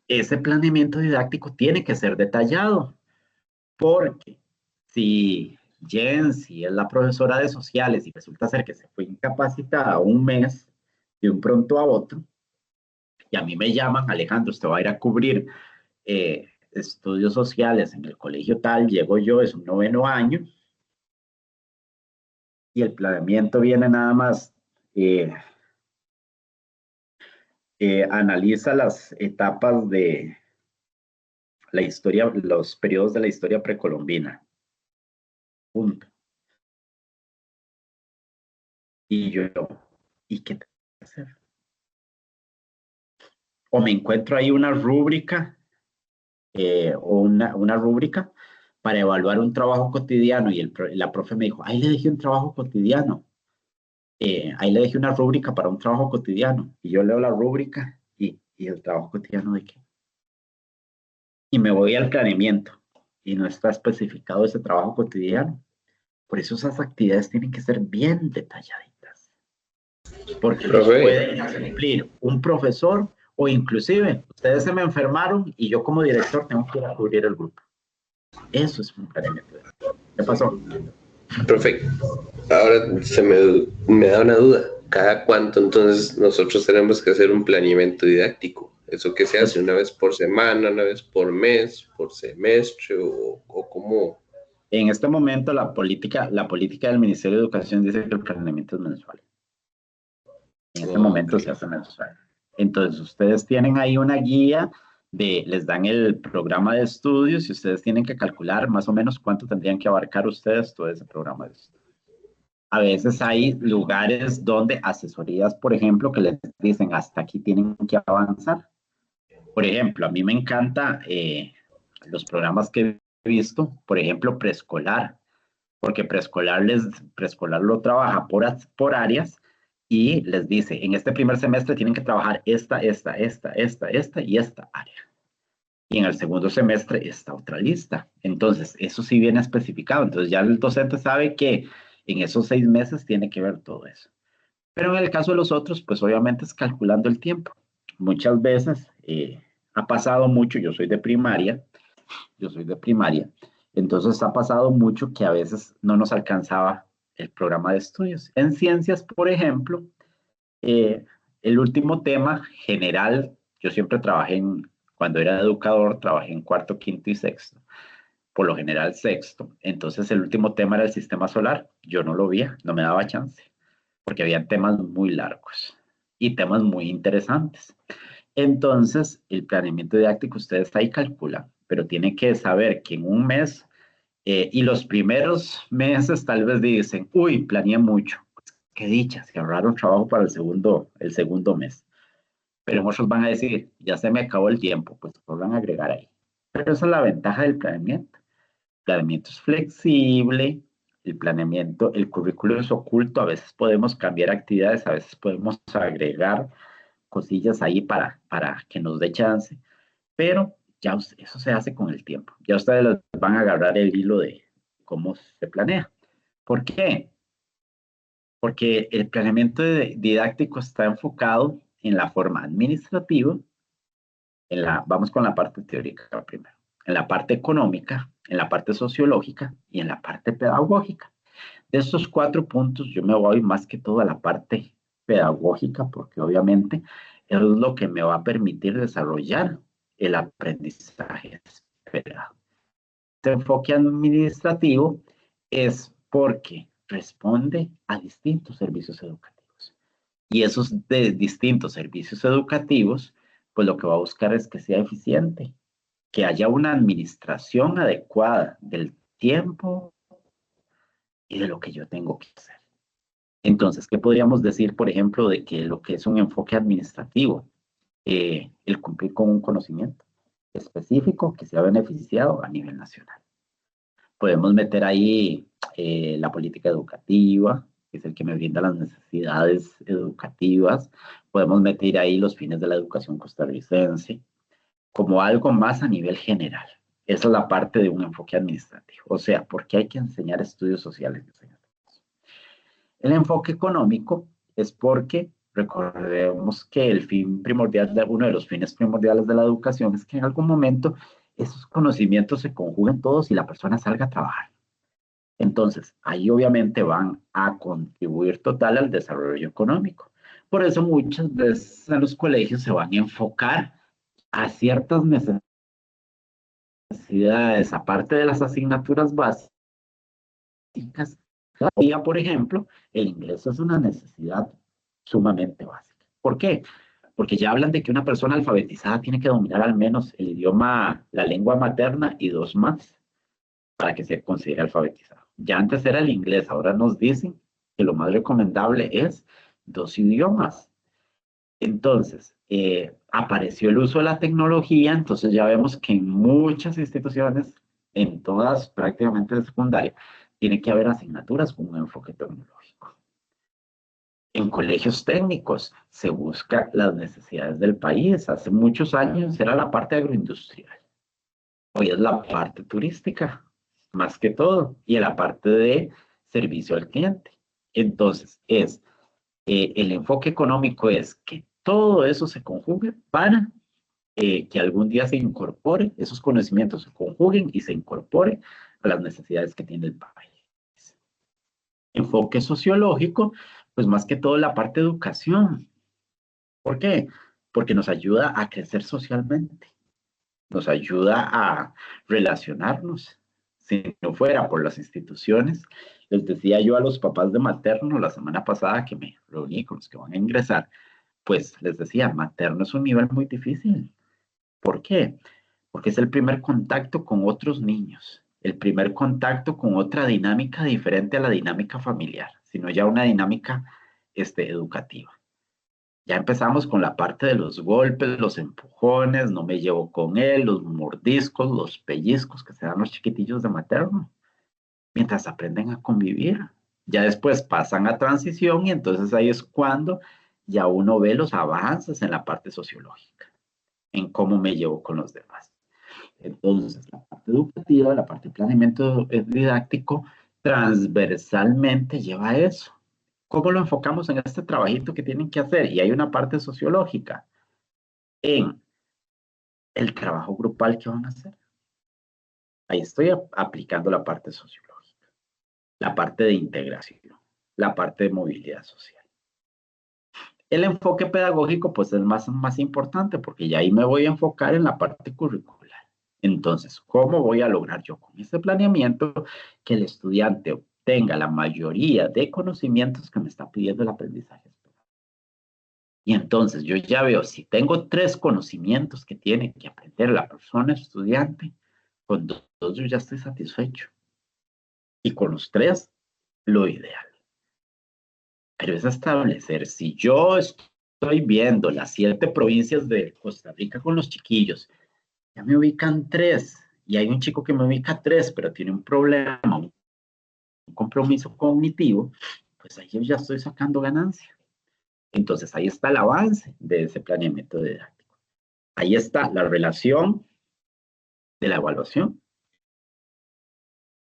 Ese planeamiento didáctico tiene que ser detallado, porque si Jensi es la profesora de sociales y resulta ser que se fue incapacitada un mes de un pronto a otro, y a mí me llaman, Alejandro, usted va a ir a cubrir estudios sociales en el colegio tal, llego yo, es un 9º año, y el planeamiento viene nada más, analiza las etapas de la historia, los periodos de la historia precolombina. Punto. Y yo, ¿y qué tengo que hacer? O me encuentro ahí una rúbrica, o una rúbrica para evaluar un trabajo cotidiano y la profe me dijo, ahí le dejé un trabajo cotidiano, ahí le dejé una rúbrica para un trabajo cotidiano, y yo leo la rúbrica y el trabajo cotidiano de qué. Y me voy al planeamiento y no está especificado ese trabajo cotidiano. Por eso esas actividades tienen que ser bien detalladitas, porque los puede cumplir un profesor o inclusive ustedes se me enfermaron y yo como director tengo que ir a cubrir el grupo. Eso es un planeamiento. ¿Qué pasó?
Perfecto. Ahora me da una duda. ¿Cada cuánto entonces nosotros tenemos que hacer un planeamiento didáctico? ¿Eso qué se hace? ¿Una vez por semana, una vez por mes, por semestre o cómo?
En este momento la política del Ministerio de Educación dice que el planeamiento es mensual. En este momento se hace mensual. Entonces ustedes tienen ahí una guía les dan el programa de estudios y ustedes tienen que calcular más o menos cuánto tendrían que abarcar ustedes todo ese programa de estudios. A veces hay lugares donde asesorías, por ejemplo, que les dicen hasta aquí tienen que avanzar. Por ejemplo, a mí me encanta los programas que he visto, por ejemplo, preescolar, porque preescolar lo trabaja por áreas y les dice, en este primer semestre tienen que trabajar esta y esta área. Y en el segundo semestre esta otra lista. Entonces, eso sí viene especificado. Entonces, ya el docente sabe que en esos 6 meses tiene que ver todo eso. Pero en el caso de los otros, pues obviamente es calculando el tiempo. Muchas veces ha pasado mucho, yo soy de primaria, entonces ha pasado mucho que a veces no nos alcanzaba el programa de estudios. En ciencias, por ejemplo, eh, el último tema general, yo siempre cuando era educador, trabajé en cuarto, quinto y sexto, por lo general sexto. Entonces el último tema era el sistema solar, yo no lo veía, no me daba chance, porque había temas muy largos y temas muy interesantes. Entonces, el planeamiento didáctico ustedes ahí calculan, pero tienen que saber que en un mes y los primeros meses tal vez dicen, uy, planeé mucho. Pues, qué dicha, se ahorraron trabajo para el segundo mes. Pero muchos van a decir, ya se me acabó el tiempo, pues van a agregar ahí. Pero esa es la ventaja del planeamiento. El planeamiento es flexible, el currículo es oculto, a veces podemos cambiar actividades, a veces podemos agregar cosillas ahí para que nos dé chance, pero ya eso se hace con el tiempo. Ya ustedes van a agarrar el hilo de cómo se planea. ¿Por qué? Porque el planeamiento didáctico está enfocado en la forma administrativa, vamos con la parte teórica primero, en la parte económica, en la parte sociológica y en la parte pedagógica. De estos 4 puntos yo me voy más que todo a la parte pedagógica porque obviamente es lo que me va a permitir desarrollar el aprendizaje esperado. Este enfoque administrativo es porque responde a distintos servicios educativos. Y esos de distintos servicios educativos, pues lo que va a buscar es que sea eficiente, que haya una administración adecuada del tiempo y de lo que yo tengo que hacer. Entonces, ¿qué podríamos decir, por ejemplo, de que lo que es un enfoque administrativo? El cumplir con un conocimiento específico que sea beneficiado a nivel nacional. Podemos meter ahí la política educativa, que es el que me brinda las necesidades educativas. Podemos meter ahí los fines de la educación costarricense, como algo más a nivel general. Esa es la parte de un enfoque administrativo. O sea, ¿por qué hay que enseñar estudios sociales? El enfoque económico es porque recordemos que el fin primordial, uno de los fines primordiales de la educación es que en algún momento esos conocimientos se conjuguen todos y la persona salga a trabajar. Entonces, ahí obviamente van a contribuir total al desarrollo económico. Por eso muchas veces en los colegios se van a enfocar a ciertas necesidades, aparte de las asignaturas básicas. Día, por ejemplo, el inglés es una necesidad sumamente básica. ¿Por qué? Porque ya hablan de que una persona alfabetizada tiene que dominar al menos el idioma, la lengua materna y 2 más para que se considere alfabetizado. Ya antes era el inglés, ahora nos dicen que lo más recomendable es 2 idiomas. Entonces, apareció el uso de la tecnología, entonces ya vemos que en muchas instituciones, en todas prácticamente de secundaria, tiene que haber asignaturas con un enfoque tecnológico. En colegios técnicos se busca las necesidades del país. Hace muchos años era la parte agroindustrial. Hoy es la parte turística, más que todo, y la parte de servicio al cliente. Entonces, el enfoque económico es que todo eso se conjugue para que algún día se incorpore, esos conocimientos se conjuguen y se incorpore a las necesidades que tiene el país. Enfoque sociológico, pues más que todo la parte de educación. ¿Por qué? Porque nos ayuda a crecer socialmente, nos ayuda a relacionarnos. Si no fuera por las instituciones, les decía yo a los papás de materno la semana pasada que me reuní con los que van a ingresar, pues les decía, materno es un nivel muy difícil. ¿Por qué? Porque es el primer contacto con otros niños, el primer contacto con otra dinámica diferente a la dinámica familiar. sino ya una dinámica educativa. Ya empezamos con la parte de los golpes, los empujones, no me llevo con él, los mordiscos, los pellizcos que se dan los chiquitillos de materno, mientras aprenden a convivir. Ya después pasan a transición y entonces ahí es cuando ya uno ve los avances en la parte sociológica, en cómo me llevo con los demás. Entonces, la parte educativa, la parte de planeamiento didáctico, transversalmente lleva a eso. ¿Cómo lo enfocamos en este trabajito que tienen que hacer? Y hay una parte sociológica en el trabajo grupal que van a hacer. Ahí estoy aplicando la parte sociológica, la parte de integración, la parte de movilidad social. El enfoque pedagógico pues es más importante porque ya ahí me voy a enfocar en la parte curricular. Entonces, ¿cómo voy a lograr yo con este planeamiento que el estudiante obtenga la mayoría de conocimientos que me está pidiendo el aprendizaje? Y entonces yo ya veo, si tengo 3 conocimientos que tiene que aprender la persona estudiante, con 2 yo ya estoy satisfecho. Y con los 3, lo ideal. Pero es establecer, si yo estoy viendo las 7 provincias de Costa Rica con los chiquillos, ya me ubican 3, y hay un chico que me ubica 3, pero tiene un problema, un compromiso cognitivo, pues ahí yo ya estoy sacando ganancia. Entonces ahí está el avance de ese planeamiento didáctico. Ahí está la relación de la evaluación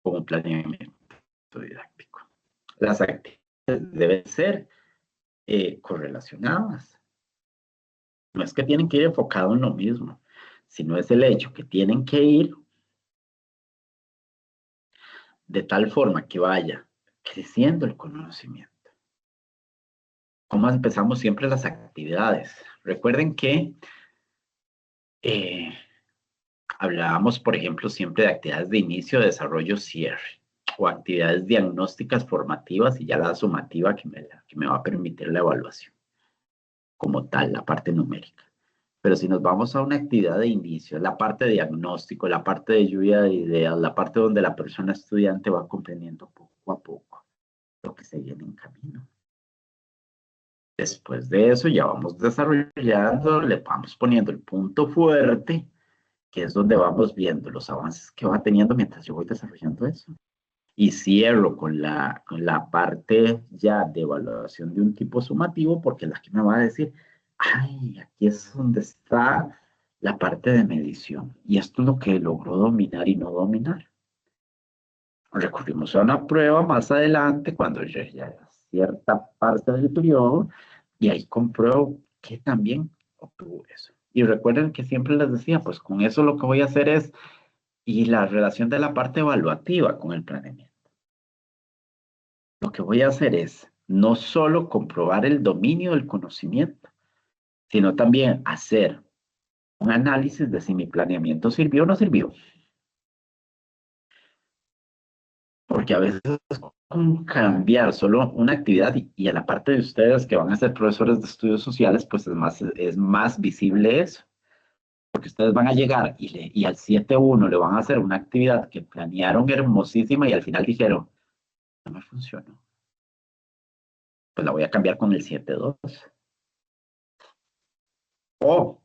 con un planeamiento didáctico. Las actividades deben ser correlacionadas. No es que tienen que ir enfocados en lo mismo, sino es el hecho que tienen que ir de tal forma que vaya creciendo el conocimiento. ¿Cómo empezamos siempre las actividades? Recuerden que hablábamos, por ejemplo, siempre de actividades de inicio, desarrollo, cierre, o actividades diagnósticas formativas y ya la sumativa que me va a permitir la evaluación como tal, la parte numérica. Pero si nos vamos a una actividad de inicio, la parte de diagnóstico, la parte de lluvia de ideas, la parte donde la persona estudiante va comprendiendo poco a poco lo que se viene en camino. Después de eso ya vamos desarrollando, le vamos poniendo el punto fuerte, que es donde vamos viendo los avances que va teniendo mientras yo voy desarrollando eso. Y cierro con la parte ya de evaluación de un tipo sumativo, porque es la que me va a decir, ay, aquí es donde está la parte de medición. Y esto es lo que logró dominar y no dominar. Recurrimos a una prueba más adelante, cuando ya cierta parte del periodo, y ahí compruebo que también obtuvo eso. Y recuerden que siempre les decía, pues con eso lo que voy a hacer es, y la relación de la parte evaluativa con el planeamiento. Lo que voy a hacer es no solo comprobar el dominio del conocimiento, sino también hacer un análisis de si mi planeamiento sirvió o no sirvió. Porque a veces con cambiar solo una actividad y a la parte de ustedes que van a ser profesores de estudios sociales, pues es más visible eso. Porque ustedes van a llegar y al 7.1 le van a hacer una actividad que planearon hermosísima y al final dijeron, no me funcionó. Pues la voy a cambiar con el 7.2. O,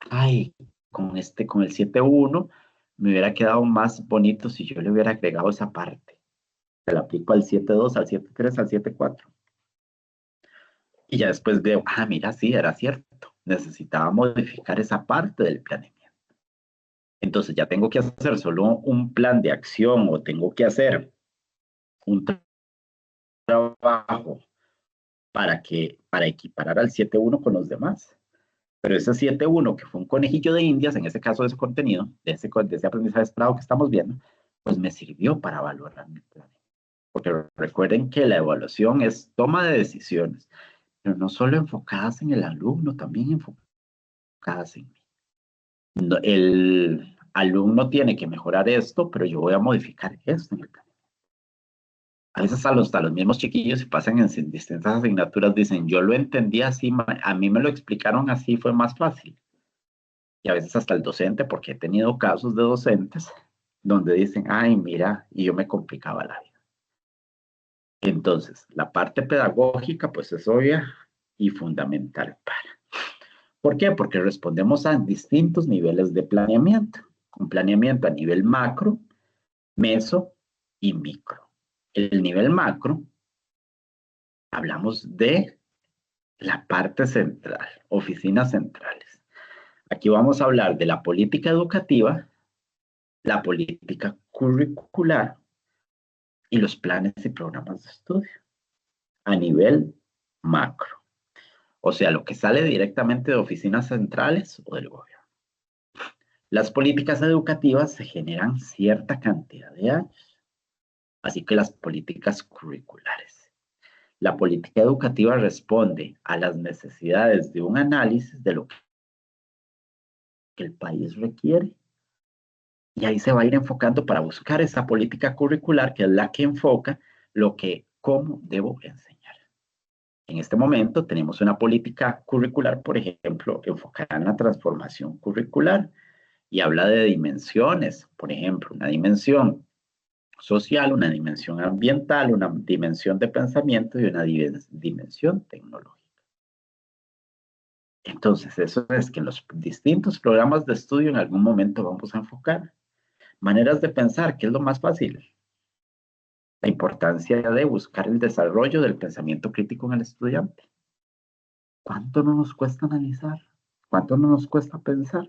ay, con el 7.1 me hubiera quedado más bonito si yo le hubiera agregado esa parte. Se la aplico al 7.2, al 7.3, al 7.4. Y ya después veo, mira, sí, era cierto. Necesitaba modificar esa parte del planeamiento. Entonces ya tengo que hacer solo un plan de acción o tengo que hacer un trabajo para equiparar al 7.1 con los demás. Pero ese 7.1, que fue un conejillo de indias, en ese caso de ese contenido, de ese aprendizaje esperado que estamos viendo, pues me sirvió para valorar mi plan. Porque recuerden que la evaluación es toma de decisiones, pero no solo enfocadas en el alumno, también enfocadas en mí. No, el alumno tiene que mejorar esto, pero yo voy a modificar esto en el plan. A veces a los mismos chiquillos, si pasan en distintas asignaturas, dicen, yo lo entendí así, a mí me lo explicaron así, fue más fácil. Y a veces hasta el docente, porque he tenido casos de docentes donde dicen, ay, mira, y yo me complicaba la vida. Entonces, la parte pedagógica, pues es obvia y fundamental para. ¿Por qué? Porque respondemos a distintos niveles de planeamiento. Un planeamiento a nivel macro, meso y micro. El nivel macro, hablamos de la parte central, oficinas centrales. Aquí vamos a hablar de la política educativa, la política curricular y los planes y programas de estudio a nivel macro. O sea, lo que sale directamente de oficinas centrales o del gobierno. Las políticas educativas se generan cierta cantidad de años, así que las políticas curriculares. La política educativa responde a las necesidades de un análisis de lo que el país requiere. Y ahí se va a ir enfocando para buscar esa política curricular que es la que enfoca lo que, cómo debo enseñar. En este momento tenemos una política curricular, por ejemplo, enfocada en la transformación curricular y habla de dimensiones, por ejemplo, una dimensión social, una dimensión ambiental, una dimensión de pensamiento y una dimensión tecnológica. Entonces, eso es que en los distintos programas de estudio en algún momento vamos a enfocar maneras de pensar, que es lo más fácil. La importancia de buscar el desarrollo del pensamiento crítico en el estudiante. ¿Cuánto no nos cuesta analizar? ¿Cuánto no nos cuesta pensar?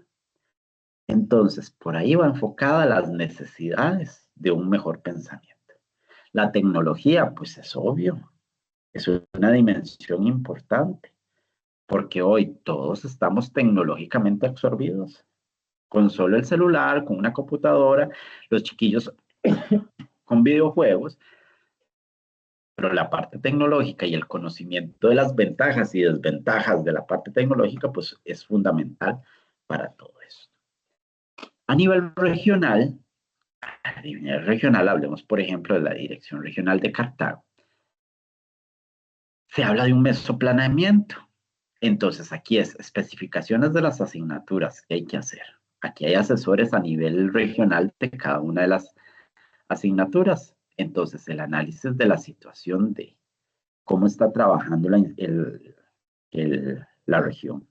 Entonces, por ahí va enfocada las necesidades de un mejor pensamiento. La tecnología, pues es obvio, es una dimensión importante, porque hoy todos estamos tecnológicamente absorbidos. Con solo el celular, con una computadora, los chiquillos con videojuegos, pero la parte tecnológica y el conocimiento de las ventajas y desventajas de la parte tecnológica, pues es fundamental para todo eso. A nivel regional, hablemos por ejemplo de la Dirección Regional de Cartago. Se habla de un mesoplaneamiento. Entonces aquí es especificaciones de las asignaturas que hay que hacer. Aquí hay asesores a nivel regional de cada una de las asignaturas. Entonces el análisis de la situación de cómo está trabajando la región,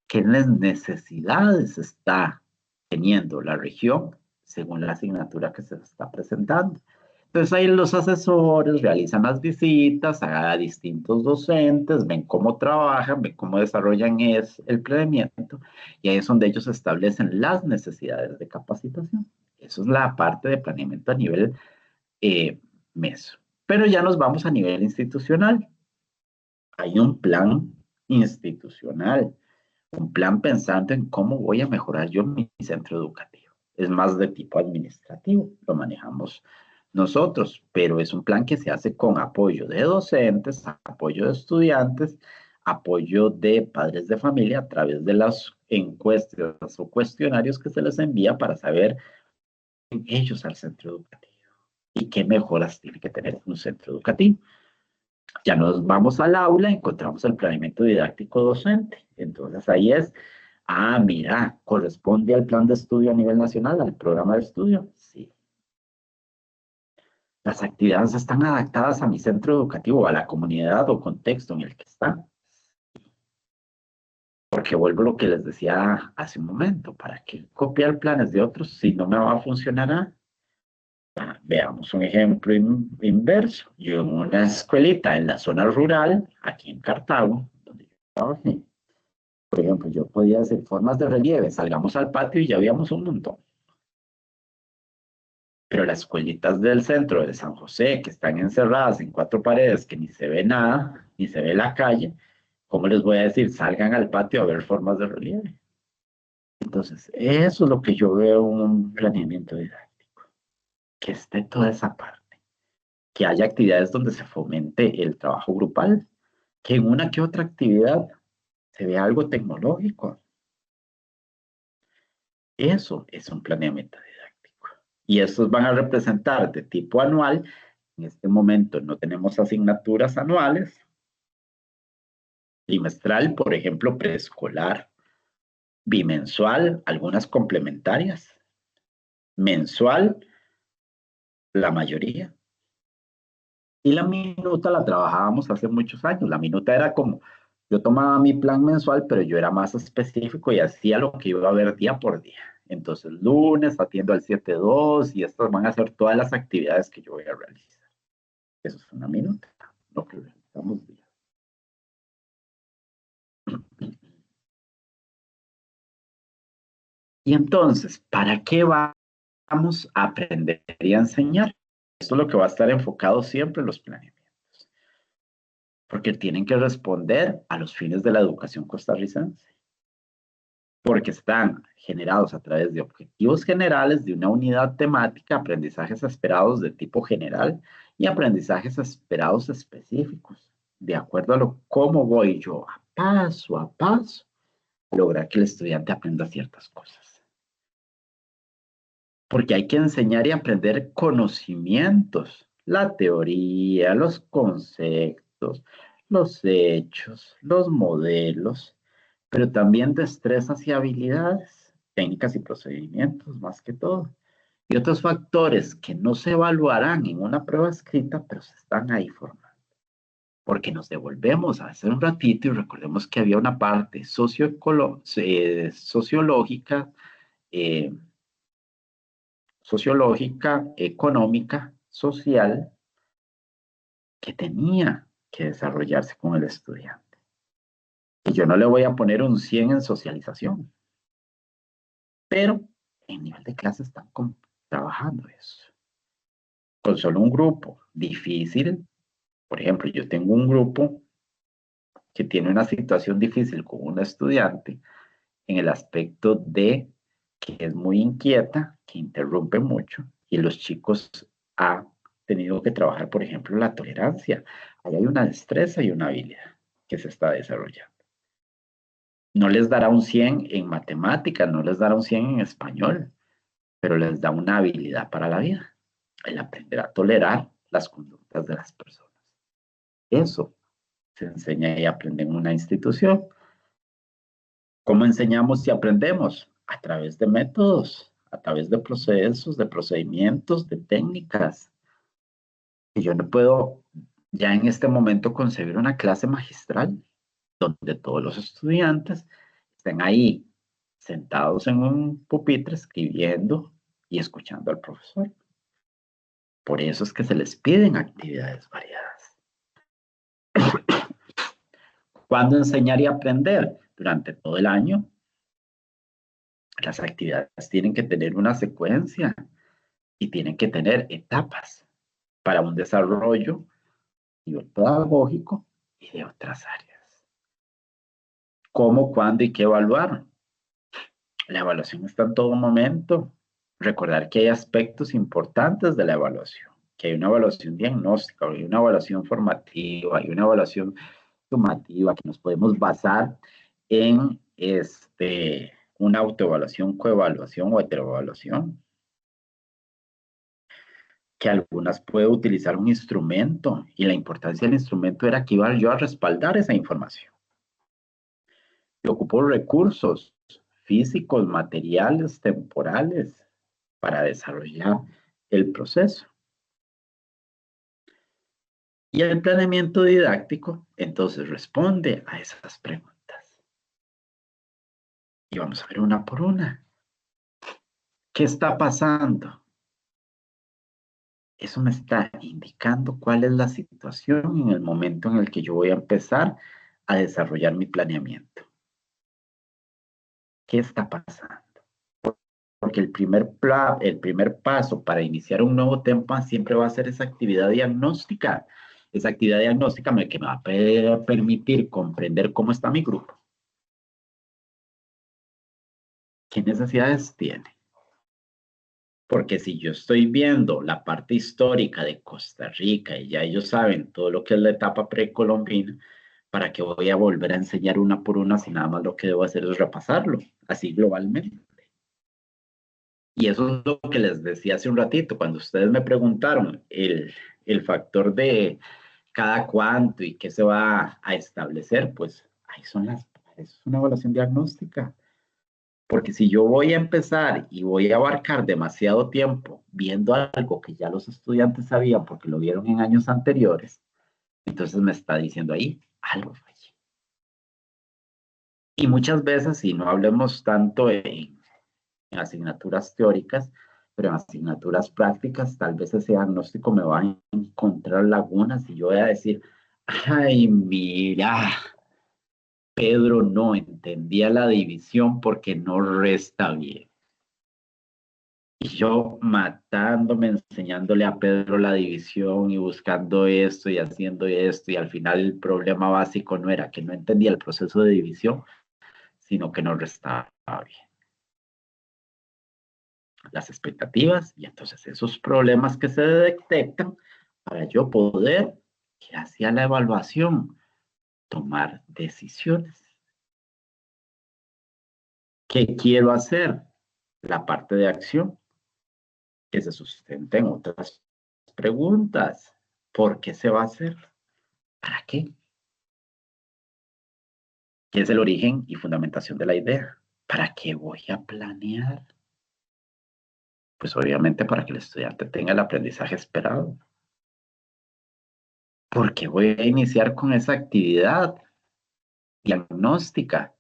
qué necesidades está teniendo la región según la asignatura que se está presentando. Entonces ahí los asesores realizan las visitas a distintos docentes, ven cómo trabajan, ven cómo desarrollan el planeamiento y ahí es donde ellos establecen las necesidades de capacitación. Eso es la parte de planeamiento a nivel meso. Pero ya nos vamos a nivel institucional. Hay un plan institucional, un plan pensando en cómo voy a mejorar yo mi centro educativo. Es más de tipo administrativo, lo manejamos nosotros, pero es un plan que se hace con apoyo de docentes, apoyo de estudiantes, apoyo de padres de familia a través de las encuestas o cuestionarios que se les envía para saber ellos al centro educativo y qué mejoras tiene que tener un centro educativo. Ya nos vamos al aula, encontramos el planeamiento didáctico docente. Entonces ahí es, mira, corresponde al plan de estudio a nivel nacional, al programa de estudio. Sí. Las actividades están adaptadas a mi centro educativo, a la comunidad o contexto en el que está. Porque vuelvo a lo que les decía hace un momento, ¿para qué copiar planes de otros si no me va a funcionar? Veamos un ejemplo inverso. Yo en una escuelita en la zona rural, aquí en Cartago, donde yo trabajé, por ejemplo, yo podía hacer formas de relieve, salgamos al patio y ya habíamos un montón. Pero las escuelitas del centro de San José, que están encerradas en 4 paredes, que ni se ve nada, ni se ve la calle, ¿cómo les voy a decir? Salgan al patio a ver formas de relieve. Entonces, eso es lo que yo veo en un planeamiento didáctico, que esté toda esa parte, que haya actividades donde se fomente el trabajo grupal, que en una que otra actividad se vea algo tecnológico. Eso es un planeamiento didáctico. Y estos van a representar de tipo anual. En este momento no tenemos asignaturas anuales. Trimestral, por ejemplo, preescolar. Bimensual, algunas complementarias. Mensual, la mayoría. Y la minuta la trabajábamos hace muchos años. La minuta era como, yo tomaba mi plan mensual, pero yo era más específico y hacía lo que iba a ver día por día. Entonces, lunes atiendo al 7-2 y estas van a ser todas las actividades que yo voy a realizar. Eso es una minuta, lo que realizamos día. Y entonces, ¿para qué vamos a aprender y a enseñar? Esto es lo que va a estar enfocado siempre en los planeamientos. Porque tienen que responder a los fines de la educación costarricense. Porque están generados a través de objetivos generales de una unidad temática, aprendizajes esperados de tipo general y aprendizajes esperados específicos, de acuerdo a cómo voy yo a paso a lograr que el estudiante aprenda ciertas cosas. Porque hay que enseñar y aprender conocimientos, la teoría, los conceptos, los hechos, los modelos, pero también destrezas y habilidades, técnicas y procedimientos más que todo. Y otros factores que no se evaluarán en una prueba escrita, pero se están ahí formando. Porque nos devolvemos a hacer un ratito y recordemos que había una parte sociológica, económica, social, que tenía que desarrollarse con el estudiante. Y yo no le voy a poner un 100 en socialización, pero en nivel de clase están trabajando eso. Con solo un grupo difícil, por ejemplo, yo tengo un grupo que tiene una situación difícil con una estudiante en el aspecto de que es muy inquieta, que interrumpe mucho, y los chicos han tenido que trabajar, por ejemplo, la tolerancia. Ahí hay una destreza y una habilidad que se está desarrollando. No les dará un 100 en matemáticas, no les dará un 100 en español, pero les da una habilidad para la vida, el aprender a tolerar las conductas de las personas. Eso se enseña y aprende en una institución. ¿Cómo enseñamos y aprendemos? A través de métodos, a través de procesos, de procedimientos, de técnicas. Y yo no puedo ya en este momento concebir una clase magistral donde todos los estudiantes estén ahí sentados en un pupitre escribiendo y escuchando al profesor. Por eso es que se les piden actividades variadas. ¿Cuándo enseñar y aprender? Durante todo el año. Las actividades tienen que tener una secuencia y tienen que tener etapas para un desarrollo a nivel pedagógico y de otras áreas. ¿Cómo, cuándo y qué evaluar? La evaluación está en todo momento. Recordar que hay aspectos importantes de la evaluación, que hay una evaluación diagnóstica, hay una evaluación formativa, hay una evaluación sumativa, que nos podemos basar en una autoevaluación, coevaluación o heteroevaluación. Que algunas puede utilizar un instrumento y la importancia del instrumento era que iba yo a respaldar esa información. Yo ocupo recursos físicos, materiales, temporales para desarrollar el proceso. Y el planeamiento didáctico entonces responde a esas preguntas. Y vamos a ver una por una. ¿Qué está pasando? Eso me está indicando cuál es la situación en el momento en el que yo voy a empezar a desarrollar mi planeamiento. ¿Qué está pasando? Porque el primer paso para iniciar un nuevo tema siempre va a ser esa actividad diagnóstica. Esa actividad diagnóstica que me va a permitir comprender cómo está mi grupo. ¿Qué necesidades tiene? Porque si yo estoy viendo la parte histórica de Costa Rica y ya ellos saben todo lo que es la etapa precolombina, ¿para qué voy a volver a enseñar una por una si nada más lo que debo hacer es repasarlo, así globalmente? Y eso es lo que les decía hace un ratito, cuando ustedes me preguntaron el factor de cada cuánto y qué se va a establecer, pues ahí son es una evaluación diagnóstica. Porque si yo voy a empezar y voy a abarcar demasiado tiempo viendo algo que ya los estudiantes sabían porque lo vieron en años anteriores, entonces me está diciendo ahí algo fallé. Y muchas veces, y no hablemos tanto en asignaturas teóricas, pero en asignaturas prácticas, tal vez ese diagnóstico me va a encontrar lagunas y yo voy a decir, ay, mira, Pedro no entendía la división porque no resta bien. Y yo matándome, enseñándole a Pedro la división y buscando esto y haciendo esto, y al final el problema básico no era que no entendía el proceso de división, sino que no restaba bien las expectativas, y entonces esos problemas que se detectan para yo poder, que hacía la evaluación, tomar decisiones. ¿Qué quiero hacer? La parte de acción que se sustenta en otras preguntas. ¿Por qué se va a hacer? ¿Para qué? ¿Qué es el origen y fundamentación de la idea? ¿Para qué voy a planear? Pues obviamente para que el estudiante tenga el aprendizaje esperado. ¿Por qué voy a iniciar con esa actividad diagnóstica?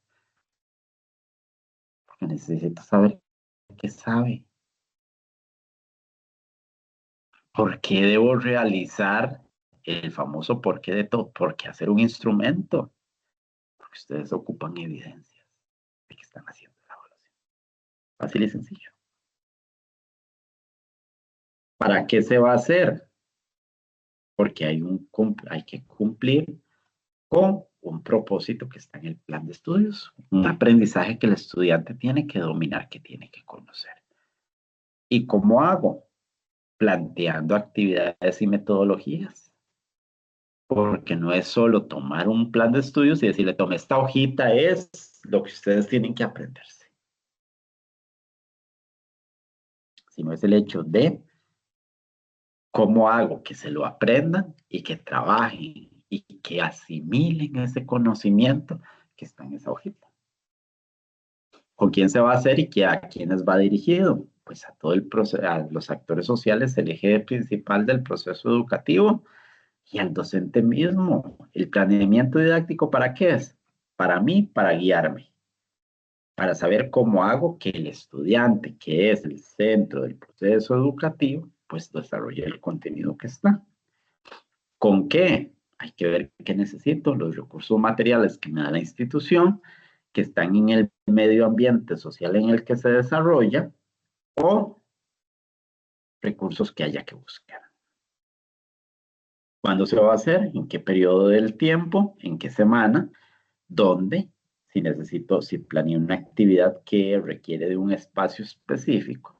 Porque necesito saber qué sabe. ¿Por qué debo realizar el famoso por qué de todo? ¿Por qué hacer un instrumento? Porque ustedes ocupan evidencias de que están haciendo la evaluación. Fácil y sencillo. ¿Para qué se va a hacer? Porque hay que cumplir con un propósito que está en el plan de estudios, un aprendizaje que el estudiante tiene que dominar, que tiene que conocer. ¿Y cómo hago? Planteando actividades y metodologías. Porque no es solo tomar un plan de estudios y decirle, tome esta hojita, es lo que ustedes tienen que aprenderse. Sino es el hecho de cómo hago que se lo aprendan y que trabajen y que asimilen ese conocimiento que está en esa hojita. ¿Con quién se va a hacer y a quiénes va dirigido? Pues a todo el proceso, a los actores sociales, el eje principal del proceso educativo y al docente mismo. ¿El planeamiento didáctico para qué es? Para mí, para guiarme, para saber cómo hago que el estudiante, que es el centro del proceso educativo, pues desarrolle el contenido que está. ¿Con qué? Hay que ver qué necesito, los recursos materiales que me da la institución, que están en el medio ambiente social en el que se desarrolla, o recursos que haya que buscar. ¿Cuándo se va a hacer? ¿En qué periodo del tiempo? ¿En qué semana? ¿Dónde? Si planeo una actividad que requiere de un espacio específico.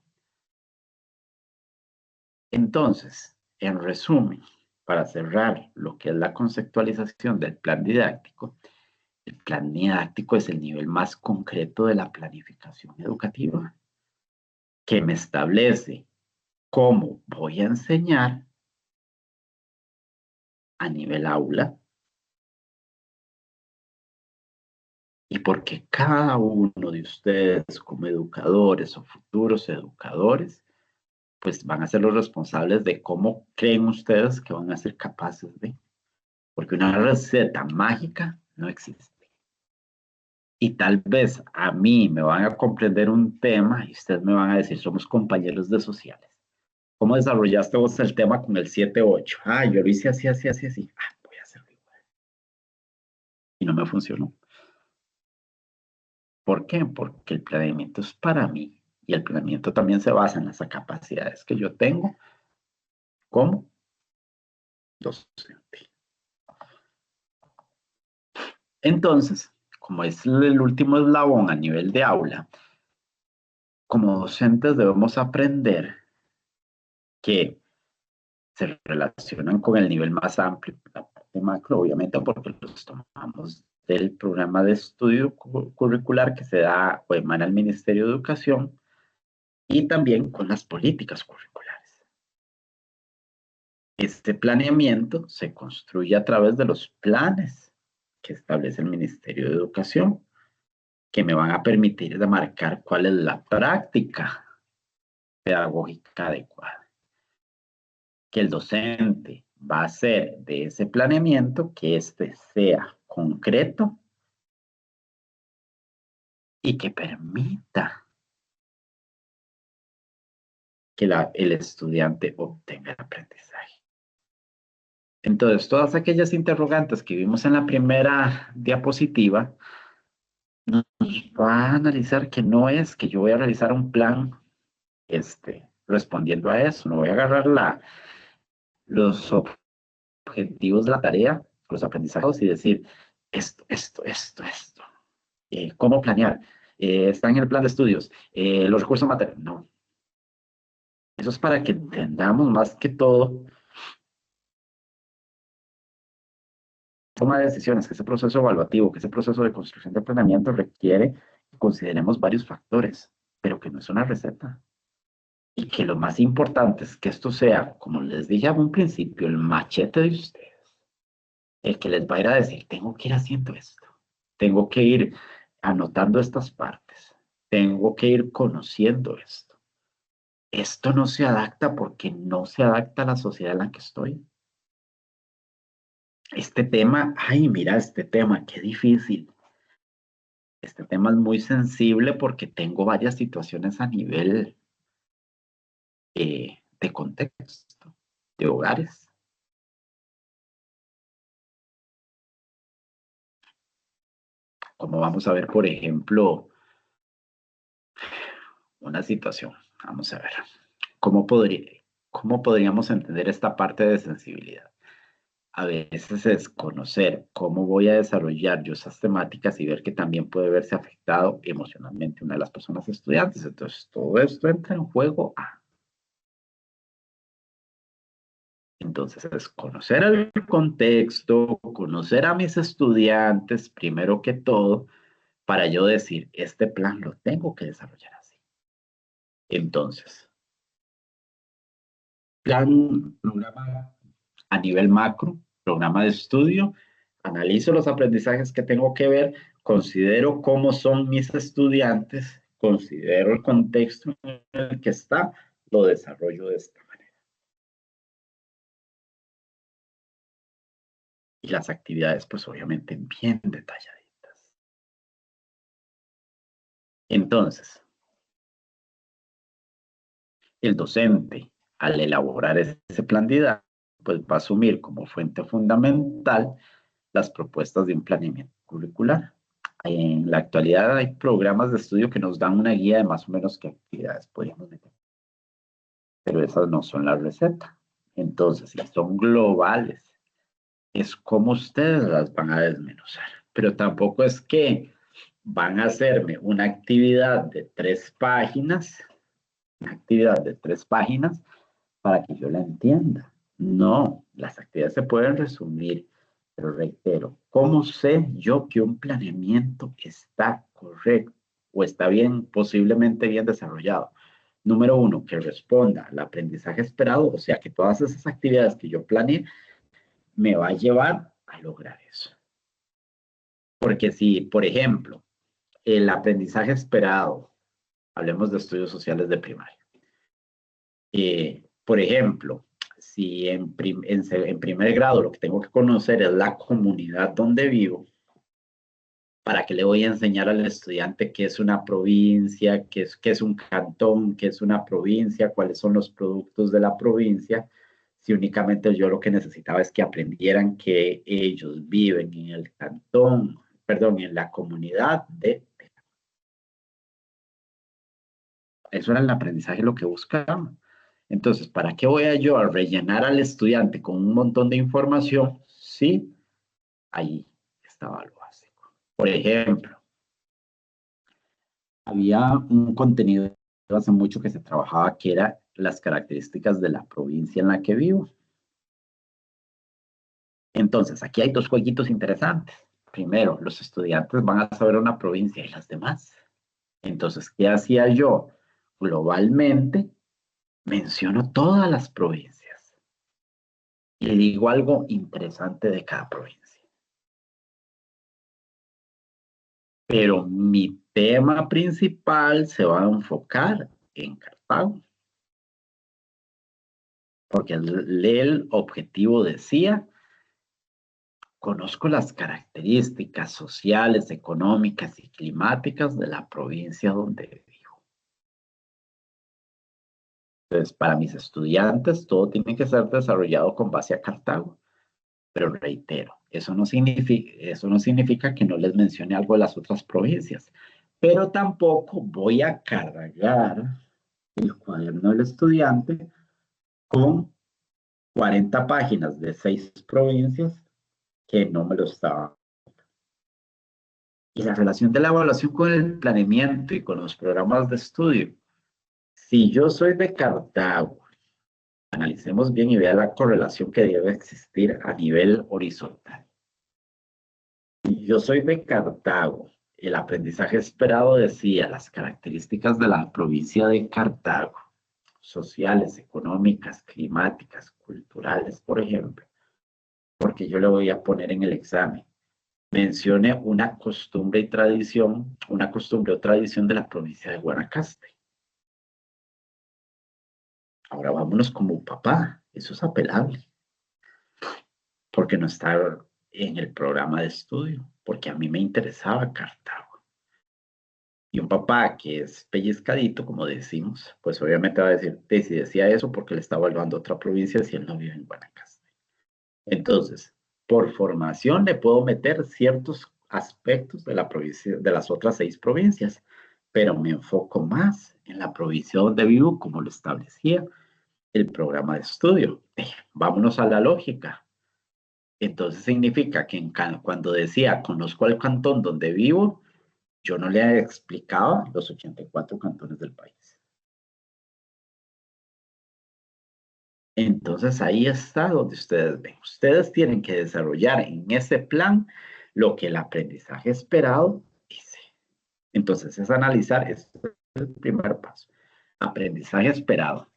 Entonces, en resumen, para cerrar lo que es la conceptualización del plan didáctico, el plan didáctico es el nivel más concreto de la planificación educativa, que me establece cómo voy a enseñar a nivel aula y porque cada uno de ustedes como educadores o futuros educadores, pues van a ser los responsables de cómo creen ustedes que van a ser capaces de, porque una receta mágica no existe. Y tal vez a mí me van a comprender un tema y ustedes me van a decir, somos compañeros de sociales. ¿Cómo desarrollaste vos el tema con el 7-8? Ah, yo lo hice así, así, así, así. Ah, voy a hacerlo igual. Y no me funcionó. ¿Por qué? Porque el planeamiento es para mí. Y el planeamiento también se basa en las capacidades que yo tengo como docente. Entonces, como es el último eslabón a nivel de aula, como docentes debemos aprender que se relacionan con el nivel más amplio, la parte macro, obviamente, porque los tomamos del programa de estudio curricular que se da o emana el Ministerio de Educación y también con las políticas curriculares. Este planeamiento se construye a través de los planes que establece el Ministerio de Educación que me van a permitir de marcar cuál es la práctica pedagógica adecuada. Que el docente va a hacer de ese planeamiento que éste sea concreto y que permita que el estudiante obtenga el aprendizaje. Entonces, todas aquellas interrogantes que vimos en la primera diapositiva, nos va a analizar que no es que yo voy a realizar un plan respondiendo a eso, no voy a agarrar los objetivos de la tarea, los aprendizajes y decir esto. ¿Cómo planear? Está en el plan de estudios. Los recursos materiales. No. Eso es para que entendamos más que todo toma de decisiones, que ese proceso evaluativo, que ese proceso de construcción de planeamiento requiere que consideremos varios factores, pero que no es una receta. Y que lo más importante es que esto sea, como les dije a un principio, el machete de ustedes, el que les va a ir a decir, tengo que ir haciendo esto, tengo que ir anotando estas partes, tengo que ir conociendo esto. Esto no se adapta porque no se adapta a la sociedad en la que estoy. Este tema, ay, mira este tema, qué difícil. Este tema es muy sensible porque tengo varias situaciones a nivel de contexto, de hogares. Como vamos a ver, por ejemplo, una situación. Vamos a ver, ¿cómo podríamos entender esta parte de sensibilidad? A veces es conocer cómo voy a desarrollar yo esas temáticas y ver que también puede verse afectado emocionalmente una de las personas estudiantes. Entonces, todo esto entra en juego a. Entonces, es conocer el contexto, conocer a mis estudiantes, primero que todo, para yo decir, este plan lo tengo que desarrollar así. Entonces, programa a nivel macro, programa de estudio, analizo los aprendizajes que tengo que ver, considero cómo son mis estudiantes, considero el contexto en el que está, lo desarrollo de esta manera. Y las actividades, pues obviamente bien detalladitas. Entonces, el docente, al elaborar ese plan didáctico, pues va a asumir como fuente fundamental las propuestas de un planeamiento curricular. En la actualidad hay programas de estudio que nos dan una guía de más o menos qué actividades podríamos meter. Pero esas no son la receta. Entonces, si son globales, es como ustedes las van a desmenuzar. Pero tampoco es que van a hacerme una actividad de 3 páginas, para que yo la entienda. No, las actividades se pueden resumir, pero reitero, ¿cómo sé yo que un planeamiento está correcto o está bien, posiblemente bien desarrollado? Número 1, que responda al aprendizaje esperado, o sea, que todas esas actividades que yo planeé me va a llevar a lograr eso. Porque si, por ejemplo, el aprendizaje esperado, hablemos de estudios sociales de primaria, por ejemplo, si en primer grado lo que tengo que conocer es la comunidad donde vivo, ¿para qué le voy a enseñar al estudiante qué es una provincia, qué es un cantón, qué es una provincia, cuáles son los productos de la provincia? Si únicamente yo lo que necesitaba es que aprendieran que ellos viven en el cantón, perdón, en la comunidad de. Eso era el aprendizaje lo que buscaba. Entonces, ¿para qué voy a yo a rellenar al estudiante con un montón de información? Sí, ahí estaba lo básico. Por ejemplo, había un contenido hace mucho que se trabajaba que era las características de la provincia en la que vivo. Entonces, aquí hay 2 jueguitos interesantes. Primero, los estudiantes van a saber una provincia y las demás. Entonces, ¿qué hacía yo? Globalmente, menciono todas las provincias y le digo algo interesante de cada provincia. pero mi tema principal se va a enfocar en Cartago. Porque el objetivo decía, conozco las características sociales, económicas y climáticas de la provincia donde vivo. Entonces, para mis estudiantes, todo tiene que ser desarrollado con base a Cartago. Pero reitero, eso no significa que no les mencione algo de las otras provincias. Pero tampoco voy a cargar el cuaderno del estudiante con 40 páginas de 6 provincias que no me lo estaban. Y la relación de la evaluación con el planeamiento y con los programas de estudio. Si yo soy de Cartago, analicemos bien y vea la correlación que debe existir a nivel horizontal. Si yo soy de Cartago, el aprendizaje esperado decía las características de la provincia de Cartago, sociales, económicas, climáticas, culturales, por ejemplo, porque yo le voy a poner en el examen. Mencione una costumbre y tradición, una costumbre o tradición de la provincia de Guanacaste. Ahora vámonos como papá, eso es apelable, porque no está en el programa de estudio, porque a mí me interesaba Cartago. Y un papá que es pellizcadito, como decimos, pues obviamente va a decir, si decía eso porque le está evaluando otra provincia si él no vive en Guanacaste. Entonces, por formación le puedo meter ciertos aspectos de la provincia, de las otras 6 provincias, pero me enfoco más en la provincia donde vivo, como lo establecía el programa de estudio. Vámonos a la lógica. Entonces significa que cuando decía conozco el cantón donde vivo, yo no le explicaba los 84 cantones del país. Entonces ahí está donde ustedes ven. Ustedes tienen que desarrollar en ese plan lo que el aprendizaje esperado dice. Entonces es analizar, es el primer paso. Aprendizaje esperado.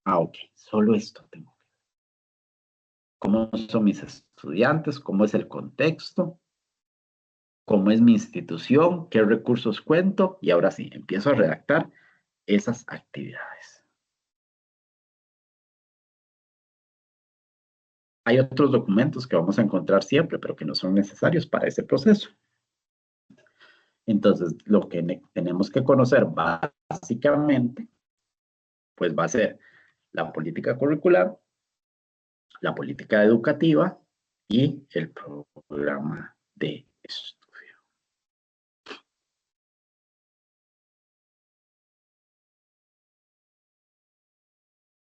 Ok, solo esto tengo que ver. ¿Cómo son mis estudiantes? ¿Cómo es el contexto? ¿Cómo es mi institución? ¿Qué recursos cuento? Y ahora sí, empiezo a redactar esas actividades. Hay otros documentos que vamos a encontrar siempre, pero que no son necesarios para ese proceso. Entonces, lo que tenemos que conocer básicamente, pues va a ser la política curricular, la política educativa y el programa de estudio.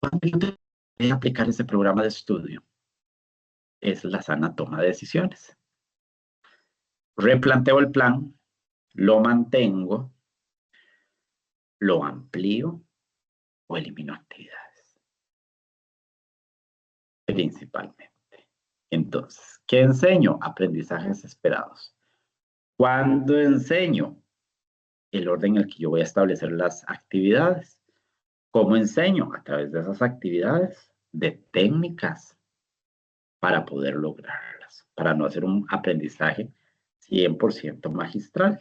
¿Cuándo yo tengo que aplicar ese programa de estudio? Es la sana toma de decisiones. Replanteo el plan, lo mantengo, lo amplío o elimino actividades. Principalmente. Entonces, ¿qué enseño? Aprendizajes esperados. ¿Cuándo enseño? El orden en el que yo voy a establecer las actividades. ¿Cómo enseño? A través de esas actividades, de técnicas para poder lograrlas, para no hacer un aprendizaje 100% magistral.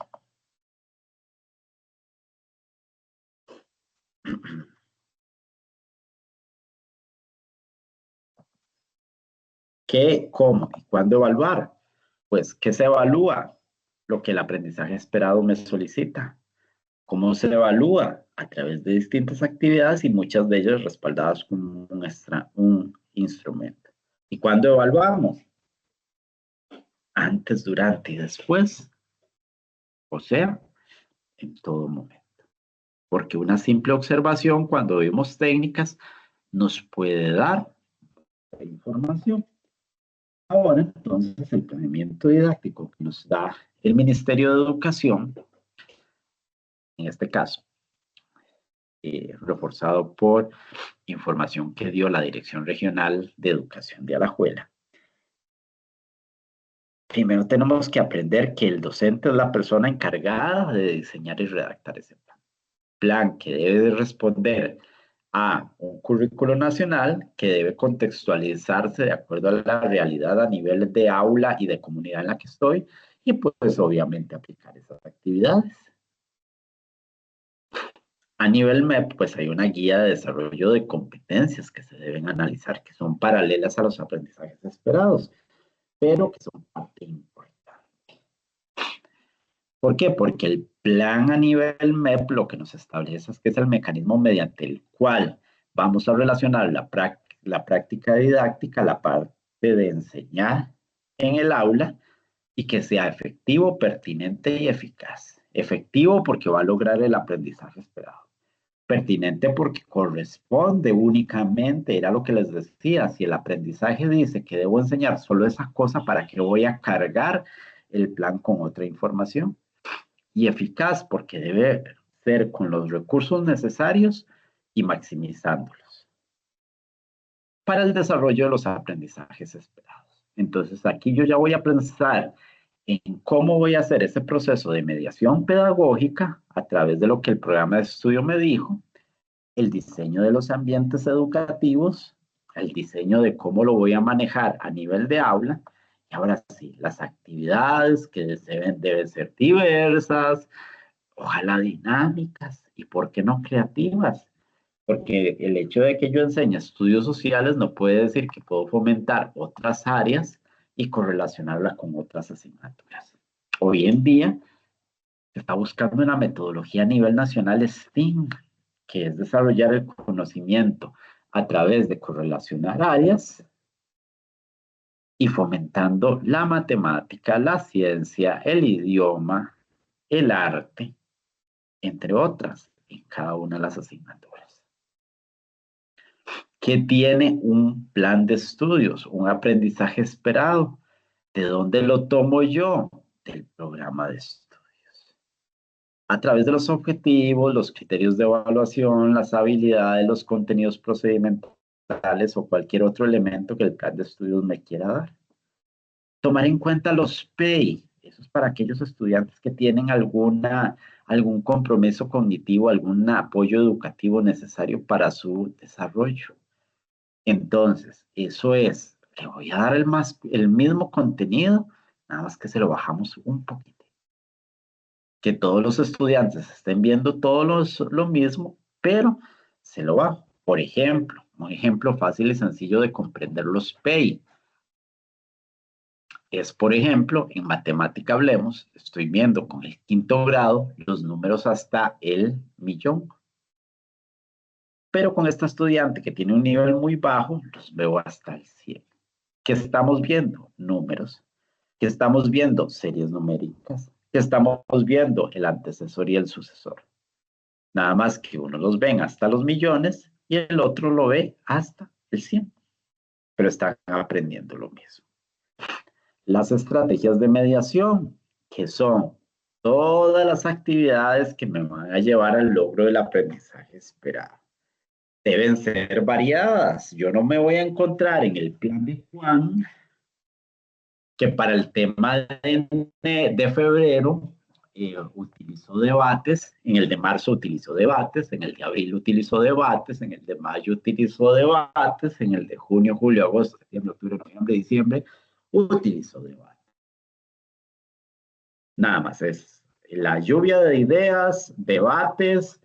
¿Qué, cómo y cuándo evaluar? Pues, ¿qué se evalúa? Lo que el aprendizaje esperado me solicita. ¿Cómo se evalúa? A través de distintas actividades y muchas de ellas respaldadas con un instrumento. ¿Y cuándo evaluamos? Antes, durante y después. O sea, en todo momento. Porque una simple observación cuando vemos técnicas nos puede dar información. Ahora, entonces, el planeamiento didáctico que nos da el Ministerio de Educación, en este caso, reforzado por información que dio la Dirección Regional de Educación de Alajuela. Primero tenemos que aprender que el docente es la persona encargada de diseñar y redactar ese plan. Plan que debe de responder a un currículo nacional que debe contextualizarse de acuerdo a la realidad a nivel de aula y de comunidad en la que estoy y pues obviamente aplicar esas actividades. A nivel MEP, pues hay una guía de desarrollo de competencias que se deben analizar, que son paralelas a los aprendizajes esperados, pero que son parte importante. ¿Por qué? Porque el plan a nivel MEP lo que nos establece es que es el mecanismo mediante el cual vamos a relacionar la práctica didáctica, la parte de enseñar en el aula, y que sea efectivo, pertinente y eficaz. Efectivo porque va a lograr el aprendizaje esperado. Pertinente porque corresponde únicamente, era lo que les decía, si el aprendizaje dice que debo enseñar solo esa cosa, ¿para qué voy a cargar el plan con otra información? Y eficaz porque debe ser con los recursos necesarios y maximizándolos para el desarrollo de los aprendizajes esperados. Entonces aquí yo ya voy a pensar en cómo voy a hacer ese proceso de mediación pedagógica a través de lo que el programa de estudio me dijo, el diseño de los ambientes educativos, el diseño de cómo lo voy a manejar a nivel de aula, y ahora sí, las actividades que deben ser diversas, ojalá dinámicas, y por qué no creativas, porque el hecho de que yo enseñe estudios sociales no puede decir que puedo fomentar otras áreas y correlacionarla con otras asignaturas. Hoy en día se está buscando una metodología a nivel nacional STEAM, que es desarrollar el conocimiento a través de correlacionar áreas y fomentando la matemática, la ciencia, el idioma, el arte, entre otras, en cada una de las asignaturas. ¿Qué tiene un plan de estudios? Un aprendizaje esperado. ¿De dónde lo tomo yo? Del programa de estudios. A través de los objetivos, los criterios de evaluación, las habilidades, los contenidos procedimentales o cualquier otro elemento que el plan de estudios me quiera dar. Tomar en cuenta los PEI. Eso es para aquellos estudiantes que tienen algún compromiso cognitivo, algún apoyo educativo necesario para su desarrollo. Entonces, eso es, le voy a dar el mismo contenido, nada más que se lo bajamos un poquito. Que todos los estudiantes estén viendo todo lo mismo, pero se lo bajo. Por ejemplo, un ejemplo fácil y sencillo de comprender los PEI. Es, por ejemplo, en matemática hablemos, estoy viendo con el 5º grado los números hasta el millón. Pero con esta estudiante que tiene un nivel muy bajo, los veo hasta el 100. ¿Qué estamos viendo? Números. ¿Qué estamos viendo? Series numéricas. ¿Qué estamos viendo? El antecesor y el sucesor. Nada más que uno los ven hasta los millones y el otro lo ve hasta el 100. Pero están aprendiendo lo mismo. Las estrategias de mediación, que son todas las actividades que me van a llevar al logro del aprendizaje esperado. Deben ser variadas. Yo no me voy a encontrar en el plan de Juan que para el tema de febrero utilizó debates, en el de marzo utilizó debates, en el de abril utilizó debates, en el de mayo utilizó debates, en el de junio, julio, agosto, septiembre, octubre, noviembre, diciembre utilizó debates. Nada más es la lluvia de ideas, debates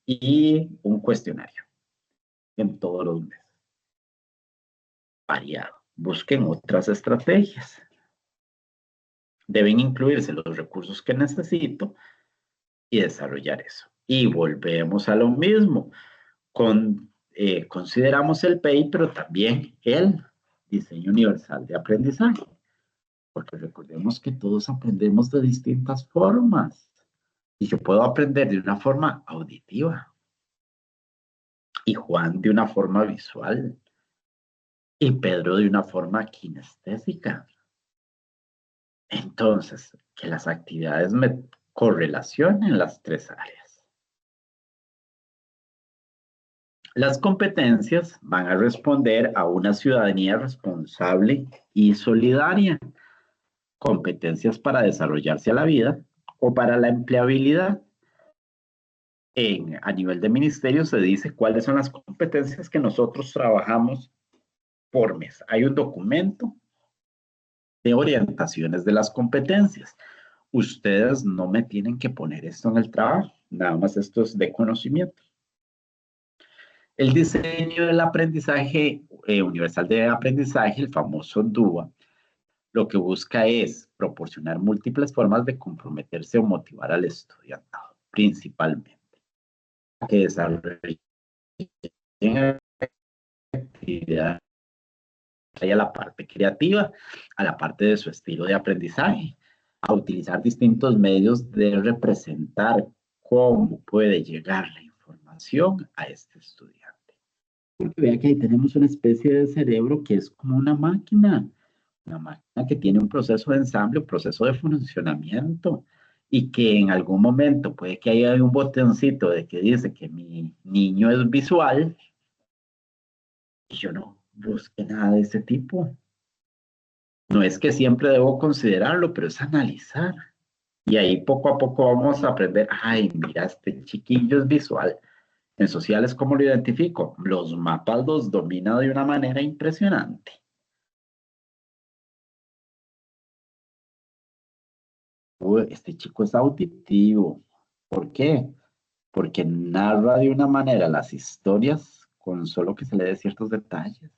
y un cuestionario en todos los meses. Variado. Busquen otras estrategias. Deben incluirse los recursos que necesito y desarrollar eso. Y volvemos a lo mismo. Consideramos el PEI, pero también el diseño universal de aprendizaje. Porque recordemos que todos aprendemos de distintas formas. Y yo puedo aprender de una forma auditiva. Y Juan de una forma visual. Y Pedro de una forma kinestésica. Entonces, que las actividades me correlacionen las 3 áreas. Las competencias van a responder a una ciudadanía responsable y solidaria. Competencias para desarrollarse a la vida o para la empleabilidad. A nivel de ministerio se dice cuáles son las competencias que nosotros trabajamos por mes. Hay un documento de orientaciones de las competencias. Ustedes no me tienen que poner esto en el trabajo, nada más esto es de conocimiento. El diseño del aprendizaje universal de aprendizaje, el famoso DUA, lo que busca es proporcionar múltiples formas de comprometerse o motivar al estudiantado, principalmente, que desarrollen actividad a la parte creativa, a la parte de su estilo de aprendizaje, a utilizar distintos medios de representar cómo puede llegar la información a este estudiante. Porque vea que ahí tenemos una especie de cerebro que es como una máquina que tiene un proceso de ensamble, un proceso de funcionamiento, y que en algún momento puede que haya un botoncito de que dice que mi niño es visual, y yo no busque nada de ese tipo. No es que siempre debo considerarlo, pero es analizar. Y ahí poco a poco vamos a aprender, ay, mira, este chiquillo es visual. En sociales, ¿cómo lo identifico? Los mapas los domina de una manera impresionante. Uy, este chico es auditivo. ¿Por qué? Porque narra de una manera las historias con solo que se le dé ciertos detalles.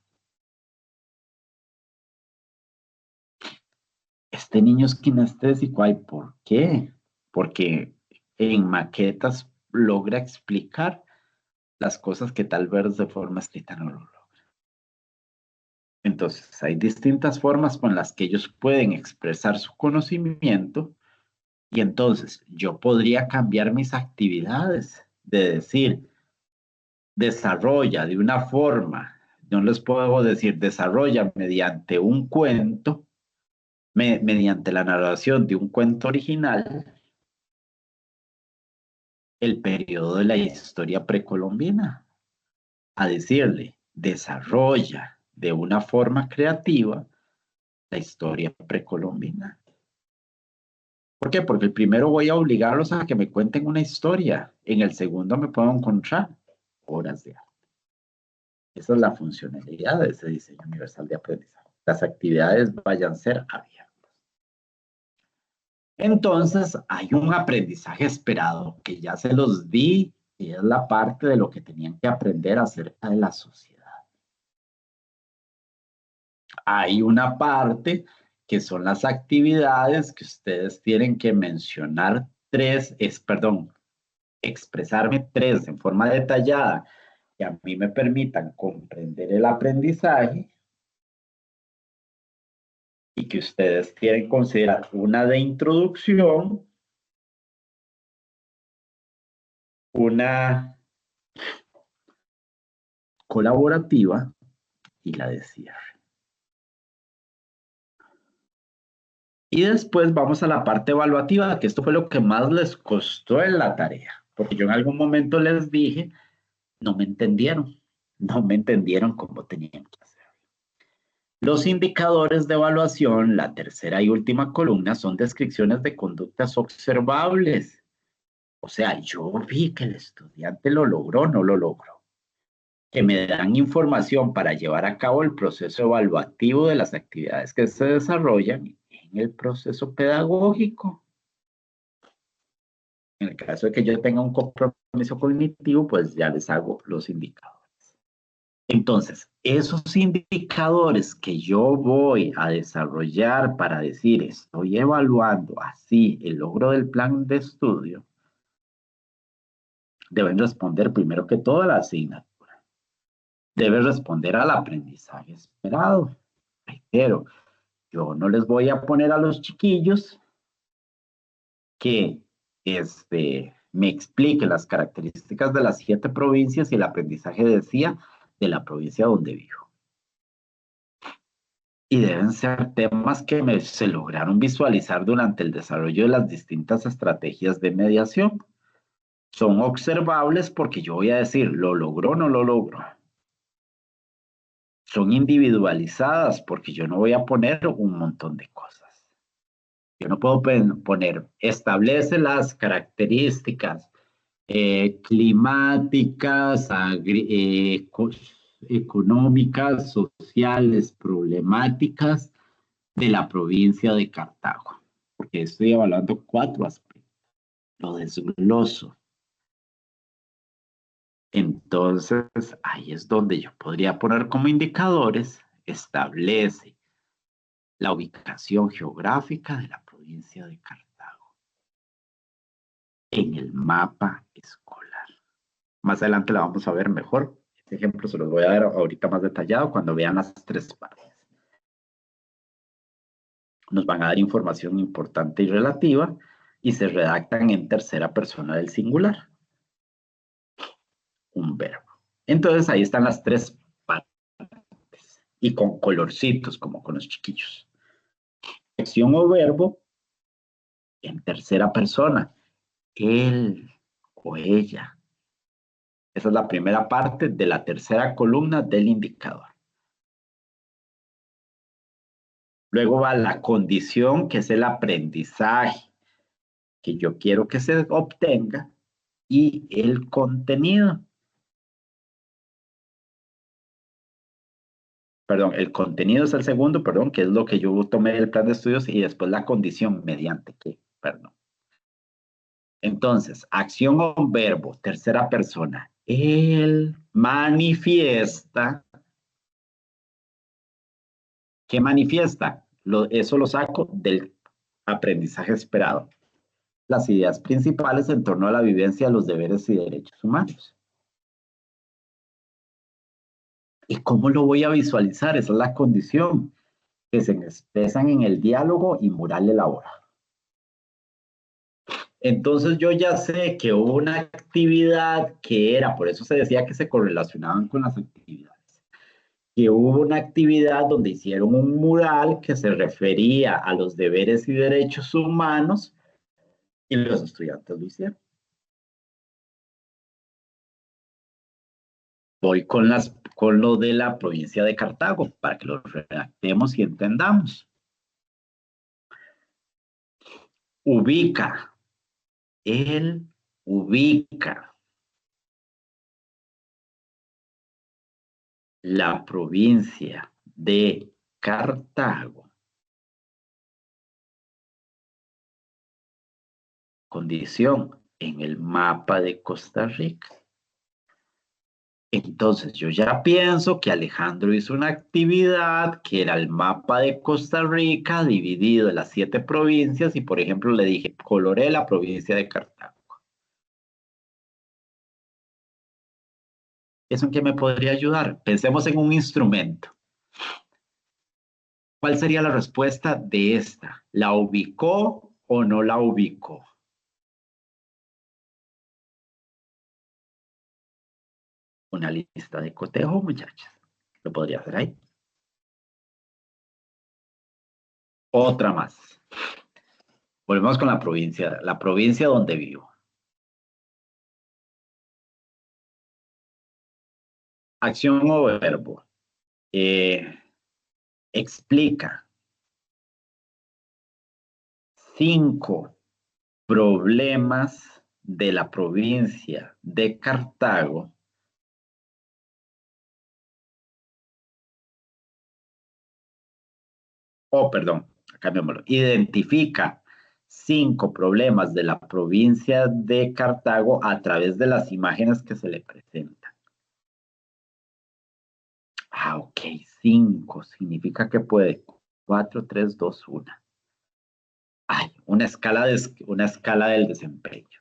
Este niño es kinestésico. Ay, ¿por qué? Porque en maquetas logra explicar las cosas que tal vez de forma escrita no lo logra. Entonces, hay distintas formas con las que ellos pueden expresar su conocimiento y entonces yo podría cambiar mis actividades de decir, desarrolla de una forma, no les puedo decir, desarrolla mediante un cuento, mediante la narración de un cuento original, el periodo de la historia precolombina, a decirle, desarrolla de una forma creativa la historia precolombina. ¿Por qué? Porque el primero voy a obligarlos a que me cuenten una historia, en el segundo me puedo encontrar obras de arte. Esa es la funcionalidad de ese diseño universal de aprendizaje. Las actividades vayan a ser abiertas. Entonces, hay un aprendizaje esperado que ya se los di y es la parte de lo que tenían que aprender acerca de la sociedad. Hay una parte que son las actividades que ustedes tienen que mencionar expresarme tres en forma detallada que a mí me permitan comprender el aprendizaje y que ustedes tienen que considerar una de introducción, una colaborativa y la de cierre. Y después vamos a la parte evaluativa, que esto fue lo que más les costó en la tarea, porque yo en algún momento les dije, no me entendieron cómo tenían que hacer. Los indicadores de evaluación, la tercera y última columna, son descripciones de conductas observables. O sea, yo vi que el estudiante lo logró, no lo logró. Que me dan información para llevar a cabo el proceso evaluativo de las actividades que se desarrollan en el proceso pedagógico. En el caso de que yo tenga un compromiso cognitivo, pues ya les hago los indicadores. Entonces, esos indicadores que yo voy a desarrollar para decir, estoy evaluando así el logro del plan de estudio, deben responder primero que todo a la asignatura. Deben responder al aprendizaje esperado. Reitero, yo no les voy a poner a los chiquillos que me explique las características de las 7 provincias y el aprendizaje decía de la provincia donde vivo. Y deben ser temas que se lograron visualizar durante el desarrollo de las distintas estrategias de mediación. Son observables porque yo voy a decir, ¿lo logró o no lo logró? Son individualizadas porque yo no voy a poner un montón de cosas. Yo no puedo poner, establece las características climáticas, económicas, sociales, problemáticas de la provincia de Cartago, porque estoy evaluando 4 aspectos. Lo desgloso. Entonces, ahí es donde yo podría poner como indicadores, establece la ubicación geográfica de la provincia de Cartago en el mapa escolar. Más adelante la vamos a ver mejor. Este ejemplo se los voy a dar ahorita más detallado cuando vean las 3 partes. Nos van a dar información importante y relativa y se redactan en tercera persona del singular. Un verbo. Entonces ahí están las 3 partes y con colorcitos como con los chiquillos. Acción o verbo en tercera persona. Él o ella. Esa es la primera parte de la tercera columna del indicador. Luego va la condición, que es el aprendizaje que yo quiero que se obtenga, y el contenido. Perdón, el contenido es el segundo, perdón, que es lo que yo tomé del plan de estudios, y después la condición mediante que, perdón. Entonces, acción o verbo, tercera persona. Él manifiesta. ¿Qué manifiesta? Eso lo saco del aprendizaje esperado. Las ideas principales en torno a la vivencia de los deberes y derechos humanos. ¿Y cómo lo voy a visualizar? Esa es la condición, que se expresan en el diálogo y mural elaborado. Entonces yo ya sé que hubo una actividad que era, por eso se decía que se correlacionaban con las actividades, que hubo una actividad donde hicieron un mural que se refería a los deberes y derechos humanos y los estudiantes lo hicieron. Voy con lo de la provincia de Cartago para que lo redactemos y entendamos. Ubica. Él ubica la provincia de Cartago. Condición, en el mapa de Costa Rica. Entonces yo ya pienso que Alejandro hizo una actividad que era el mapa de Costa Rica dividido en las 7 provincias y por ejemplo le dije, coloré la provincia de Cartago. ¿Eso en qué me podría ayudar? Pensemos en un instrumento. ¿Cuál sería la respuesta de esta? ¿La ubicó o no la ubicó? Una lista de cotejo, muchachos. Lo podría hacer ahí. Otra más. Volvemos con la provincia donde vivo. Acción o verbo. Explica 5 problemas de la provincia de Cartago perdón, cambiémoslo. Identifica 5 problemas de la provincia de Cartago a través de las imágenes que se le presentan. Ok, 5 significa que puede 4, 3, 2, 1. Una escala del desempeño.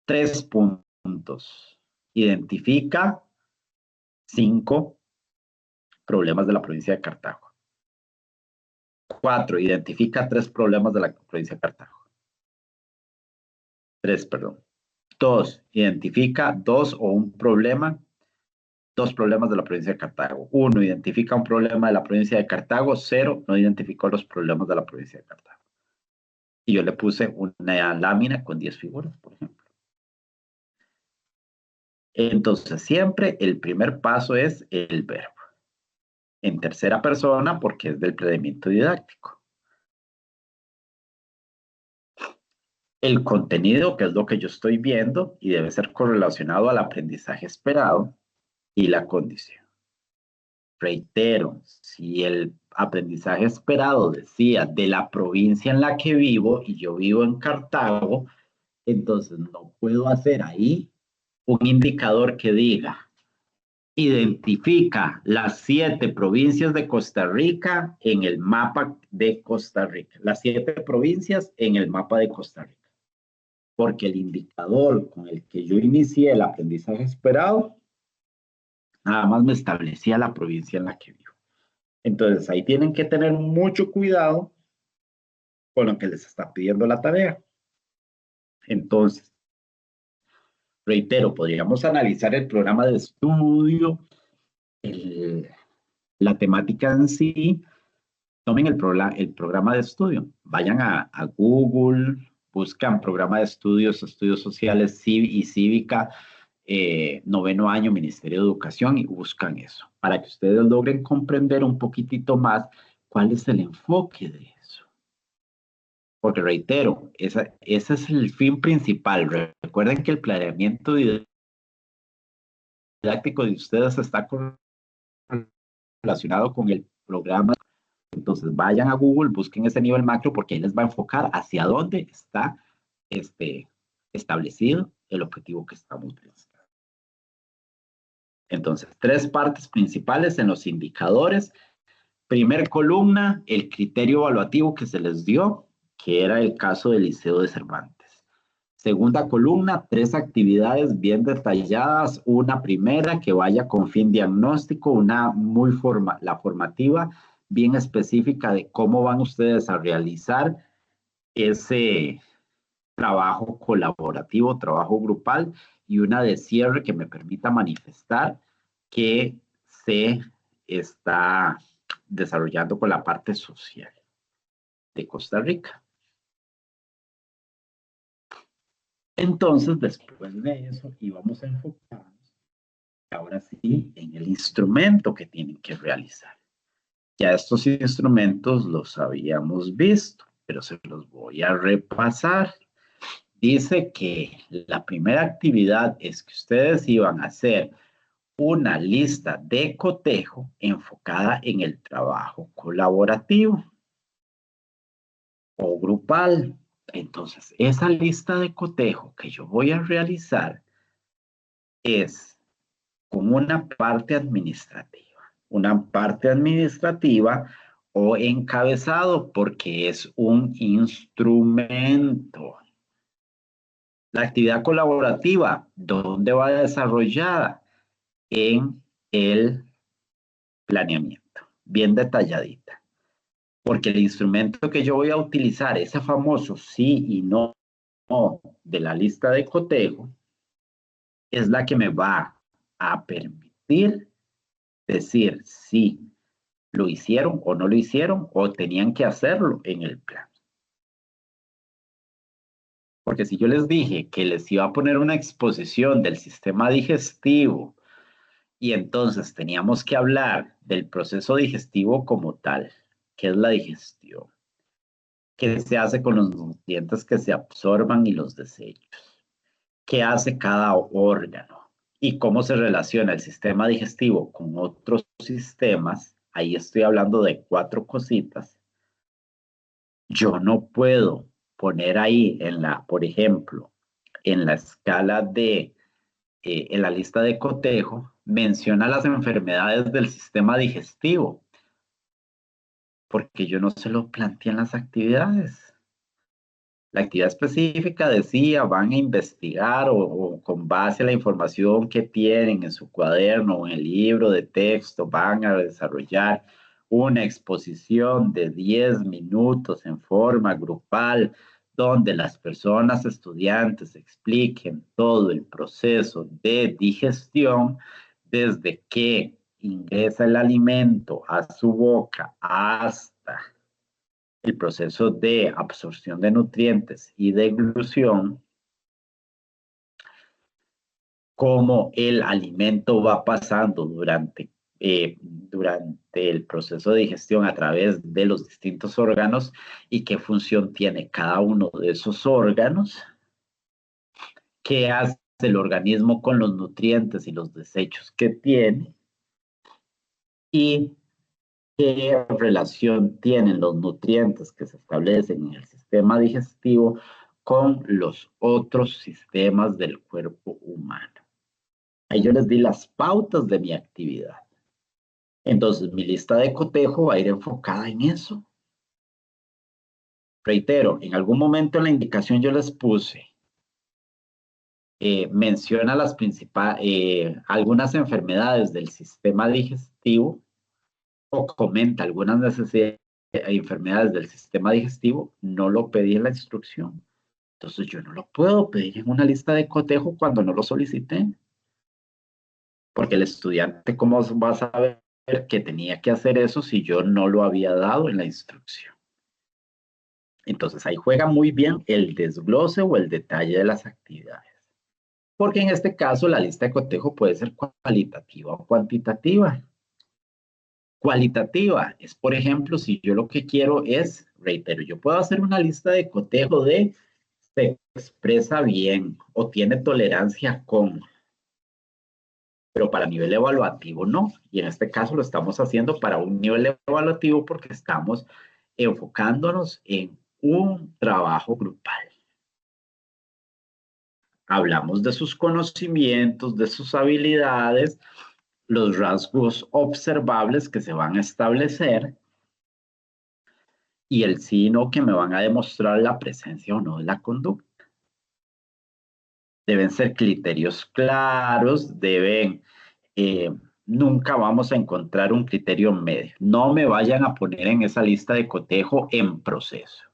3 puntos. Identifica 5 problemas de la provincia de Cartago. 4. Identifica 3 problemas de la provincia de Cartago. 3, perdón. 2. Identifica 2 o un problema, 2 problemas de la provincia de Cartago. 1. Identifica un problema de la provincia de Cartago. 0. No identificó los problemas de la provincia de Cartago. Y yo le puse una lámina con 10 figuras, por ejemplo. Entonces, siempre el primer paso es el verbo. En tercera persona porque es del predicamento didáctico. El contenido, que es lo que yo estoy viendo y debe ser correlacionado al aprendizaje esperado, y la condición. Reitero, si el aprendizaje esperado decía de la provincia en la que vivo y yo vivo en Cartago, entonces no puedo hacer ahí un indicador que diga, identifica las 7 provincias de Costa Rica en el mapa de Costa Rica, las 7 provincias en el mapa de Costa Rica. Porque el indicador con el que yo inicié el aprendizaje esperado, nada más me establecía la provincia en la que vivo. Entonces ahí tienen que tener mucho cuidado con lo que les está pidiendo la tarea. Entonces, reitero, podríamos analizar el programa de estudio, la temática en sí. Tomen el programa de estudio, vayan a Google, buscan programa de estudios sociales y cívica, 9º año, Ministerio de Educación, y buscan eso, para que ustedes logren comprender un poquitito más cuál es el enfoque de eso. Porque reitero, ese es el fin principal. Recuerden que el planeamiento didáctico de ustedes está relacionado con el programa. Entonces vayan a Google, busquen ese nivel macro porque ahí les va a enfocar hacia dónde está establecido el objetivo que estamos viendo. Entonces, 3 partes principales en los indicadores. Primer columna, el criterio evaluativo que se les dio, que era el caso del Liceo de Cervantes. Segunda columna, 3 actividades bien detalladas. Una primera que vaya con fin diagnóstico, una la formativa, bien específica de cómo van ustedes a realizar ese trabajo colaborativo, trabajo grupal, y una de cierre que me permita manifestar que se está desarrollando con la parte social de Costa Rica. Entonces, después de eso, íbamos a enfocarnos ahora sí en el instrumento que tienen que realizar. Ya estos instrumentos los habíamos visto, pero se los voy a repasar. Dice que la primera actividad es que ustedes iban a hacer una lista de cotejo enfocada en el trabajo colaborativo o grupal. Entonces, esa lista de cotejo que yo voy a realizar es con una parte administrativa o encabezado porque es un instrumento. La actividad colaborativa, ¿dónde va desarrollada? En el planeamiento, bien detalladita. Porque el instrumento que yo voy a utilizar, ese famoso sí y no de la lista de cotejo, es la que me va a permitir decir si lo hicieron o no lo hicieron o tenían que hacerlo en el plan. Porque si yo les dije que les iba a poner una exposición del sistema digestivo y entonces teníamos que hablar del proceso digestivo como tal, ¿qué es la digestión? ¿Qué se hace con los nutrientes que se absorban y los desechos? ¿Qué hace cada órgano? ¿Y cómo se relaciona el sistema digestivo con otros sistemas? Ahí estoy hablando de 4 cositas. Yo no puedo poner ahí por ejemplo, en la escala en la lista de cotejo, menciona las enfermedades del sistema digestivo, porque yo no se lo planteé en las actividades. La actividad específica decía, van a investigar o con base a la información que tienen en su cuaderno o en el libro de texto, van a desarrollar una exposición de 10 minutos en forma grupal, donde las personas estudiantes expliquen todo el proceso de digestión, desde que ingresa el alimento a su boca hasta el proceso de absorción de nutrientes y de deglución, cómo el alimento va pasando durante el proceso de digestión a través de los distintos órganos y qué función tiene cada uno de esos órganos, qué hace el organismo con los nutrientes y los desechos que tiene, y qué relación tienen los nutrientes que se establecen en el sistema digestivo con los otros sistemas del cuerpo humano. Ahí yo les di las pautas de mi actividad. Entonces, mi lista de cotejo va a ir enfocada en eso. Reitero, en algún momento en la indicación yo les puse, menciona las algunas enfermedades del sistema digestivo o comenta algunas enfermedades del sistema digestivo, no lo pedí en la instrucción. Entonces yo no lo puedo pedir en una lista de cotejo cuando no lo solicité. Porque el estudiante, ¿cómo va a saber que tenía que hacer eso si yo no lo había dado en la instrucción? Entonces ahí juega muy bien el desglose o el detalle de las actividades. Porque en este caso la lista de cotejo puede ser cualitativa o cuantitativa. Cualitativa es, por ejemplo, si yo lo que quiero es, reitero, yo puedo hacer una lista de cotejo de se expresa bien o tiene tolerancia con, pero para nivel evaluativo no. Y en este caso lo estamos haciendo para un nivel evaluativo porque estamos enfocándonos en un trabajo grupal. Hablamos de sus conocimientos, de sus habilidades, los rasgos observables que se van a establecer y el sí y no que me van a demostrar la presencia o no de la conducta. Deben ser criterios claros, nunca vamos a encontrar un criterio medio. No me vayan a poner en esa lista de cotejo en proceso.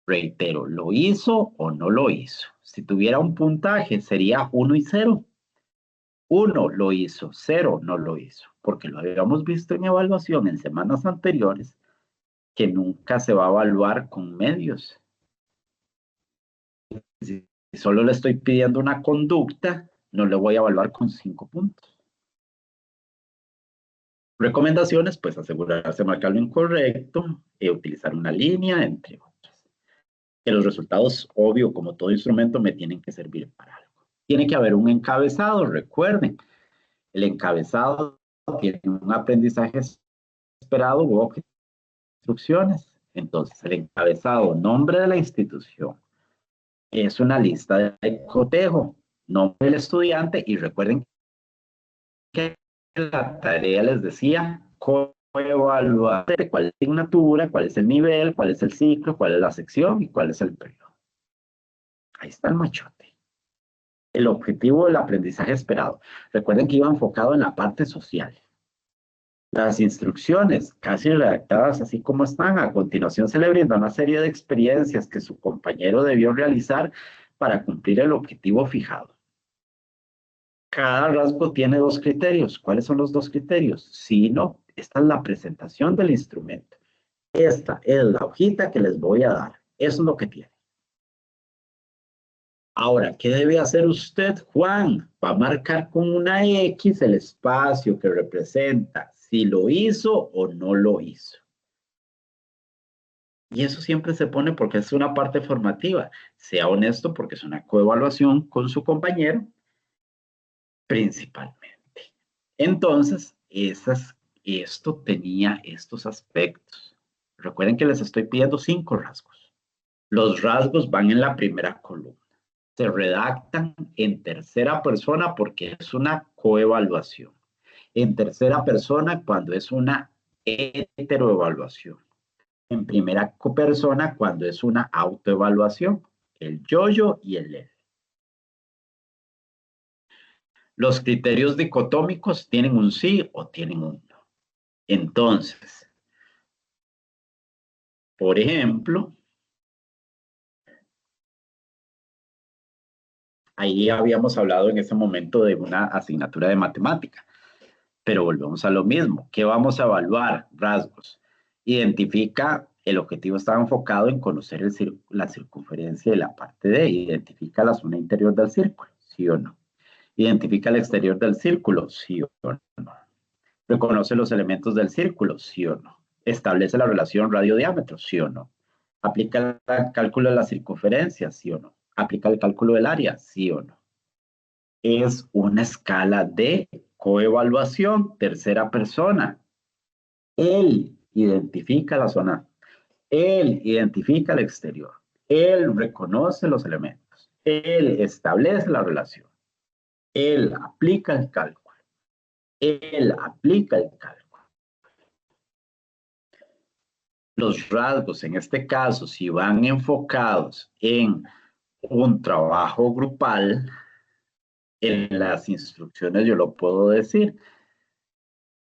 Reitero, ¿lo hizo o no lo hizo? Si tuviera un puntaje, sería 1 y 0. 1 lo hizo, 0 no lo hizo, porque lo habíamos visto en evaluación en semanas anteriores, que nunca se va a evaluar con medios. Si solo le estoy pidiendo una conducta, no le voy a evaluar con 5 puntos. Recomendaciones, pues asegurarse de marcar lo incorrecto, utilizar una línea, entre otras. Que los resultados, obvio, como todo instrumento, me tienen que servir para algo. Tiene que haber un encabezado, recuerden. El encabezado tiene un aprendizaje esperado o instrucciones. Entonces, el encabezado, nombre de la institución, es una lista de cotejo, nombre del estudiante, y recuerden que la tarea les decía evaluar cuál es la asignatura, cuál es el nivel, cuál es el ciclo, cuál es la sección y cuál es el periodo. Ahí está el machote. El objetivo del aprendizaje esperado. Recuerden que iba enfocado en la parte social. Las instrucciones, casi redactadas así como están, a continuación se le brinda una serie de experiencias que su compañero debió realizar para cumplir el objetivo fijado. Cada rasgo tiene 2 criterios. ¿Cuáles son los 2 criterios? Sí y no. Esta es la presentación del instrumento. Esta es la hojita que les voy a dar. Eso es lo que tiene. Ahora, ¿qué debe hacer usted, Juan? Va a marcar con una X el espacio que representa si lo hizo o no lo hizo. Y eso siempre se pone porque es una parte formativa. Sea honesto porque es una coevaluación con su compañero, principalmente. Entonces, esto tenía estos aspectos. Recuerden que les estoy pidiendo 5 rasgos. Los rasgos van en la primera columna. Se redactan en tercera persona porque es una coevaluación. En tercera persona cuando es una heteroevaluación. En primera persona cuando es una autoevaluación. El yo y el él. Los criterios dicotómicos tienen un sí o tienen un no. Entonces, por ejemplo, ahí habíamos hablado en ese momento de una asignatura de matemática, pero volvemos a lo mismo. ¿Qué vamos a evaluar? Rasgos. Identifica, el objetivo estaba enfocado en conocer la circunferencia de la parte D. Identifica la zona interior del círculo, ¿sí o no? Identifica el exterior del círculo, ¿sí o no? Reconoce los elementos del círculo, ¿sí o no? Establece la relación radio-diámetro, ¿sí o no? Aplica el cálculo de la circunferencia, ¿sí o no? Aplica el cálculo del área, ¿sí o no? Es una escala de coevaluación, tercera persona. Él identifica la zona. Él identifica el exterior. Él reconoce los elementos. Él establece la relación. Él aplica el cálculo. Él aplica el cálculo. Los rasgos, en este caso, si van enfocados en un trabajo grupal, en las instrucciones yo lo puedo decir,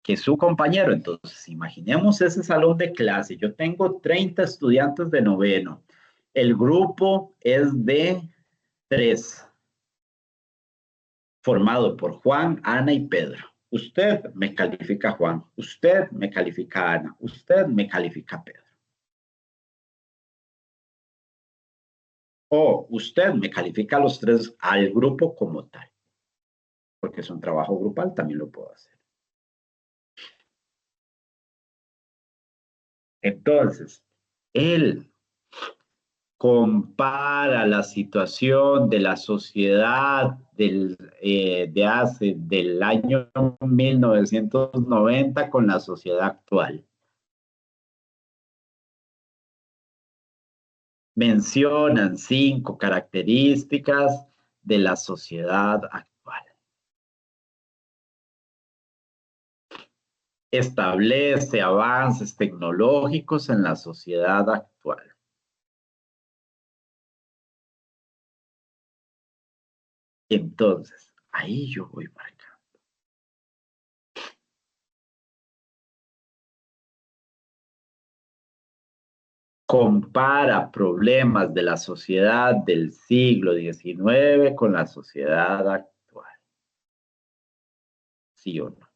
que su compañero, entonces imaginemos ese salón de clase, yo tengo 30 estudiantes de noveno, el grupo es de 3, formado por Juan, Ana y Pedro. Usted me califica Juan, usted me califica Ana, usted me califica Pedro. O usted me califica a los 3 al grupo como tal, porque es un trabajo grupal, también lo puedo hacer. Entonces, él compara la situación de la sociedad del año 1990 con la sociedad actual. Mencionan 5 características de la sociedad actual. Establece avances tecnológicos en la sociedad actual. Entonces, ahí yo voy marcando. Compara problemas de la sociedad del siglo XIX con la sociedad actual. ¿Sí o no?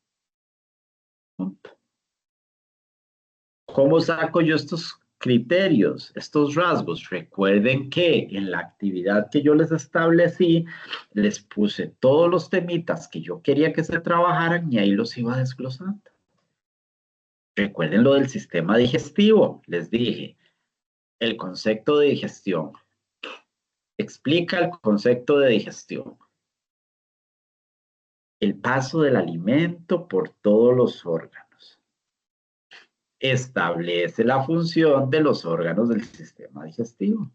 Punto. ¿Cómo saco yo estos criterios, estos rasgos? Recuerden que en la actividad que yo les establecí, les puse todos los temitas que yo quería que se trabajaran y ahí los iba desglosando. Recuerden lo del sistema digestivo. Les dije, el concepto de digestión. Explica el concepto de digestión. El paso del alimento por todos los órganos. Establece la función de los órganos del sistema digestivo.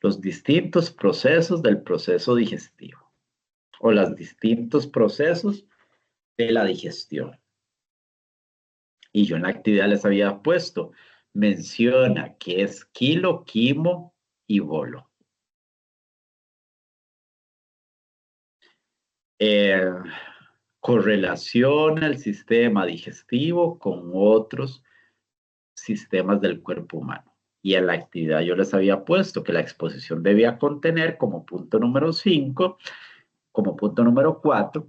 Los distintos procesos del proceso digestivo o los distintos procesos de la digestión. Y yo en la actividad les había puesto, menciona que es quilo, quimo y bolo. Correlaciona el sistema digestivo con otros sistemas del cuerpo humano. Y en la actividad yo les había puesto que la exposición debía contener como punto número 5, como punto número 4,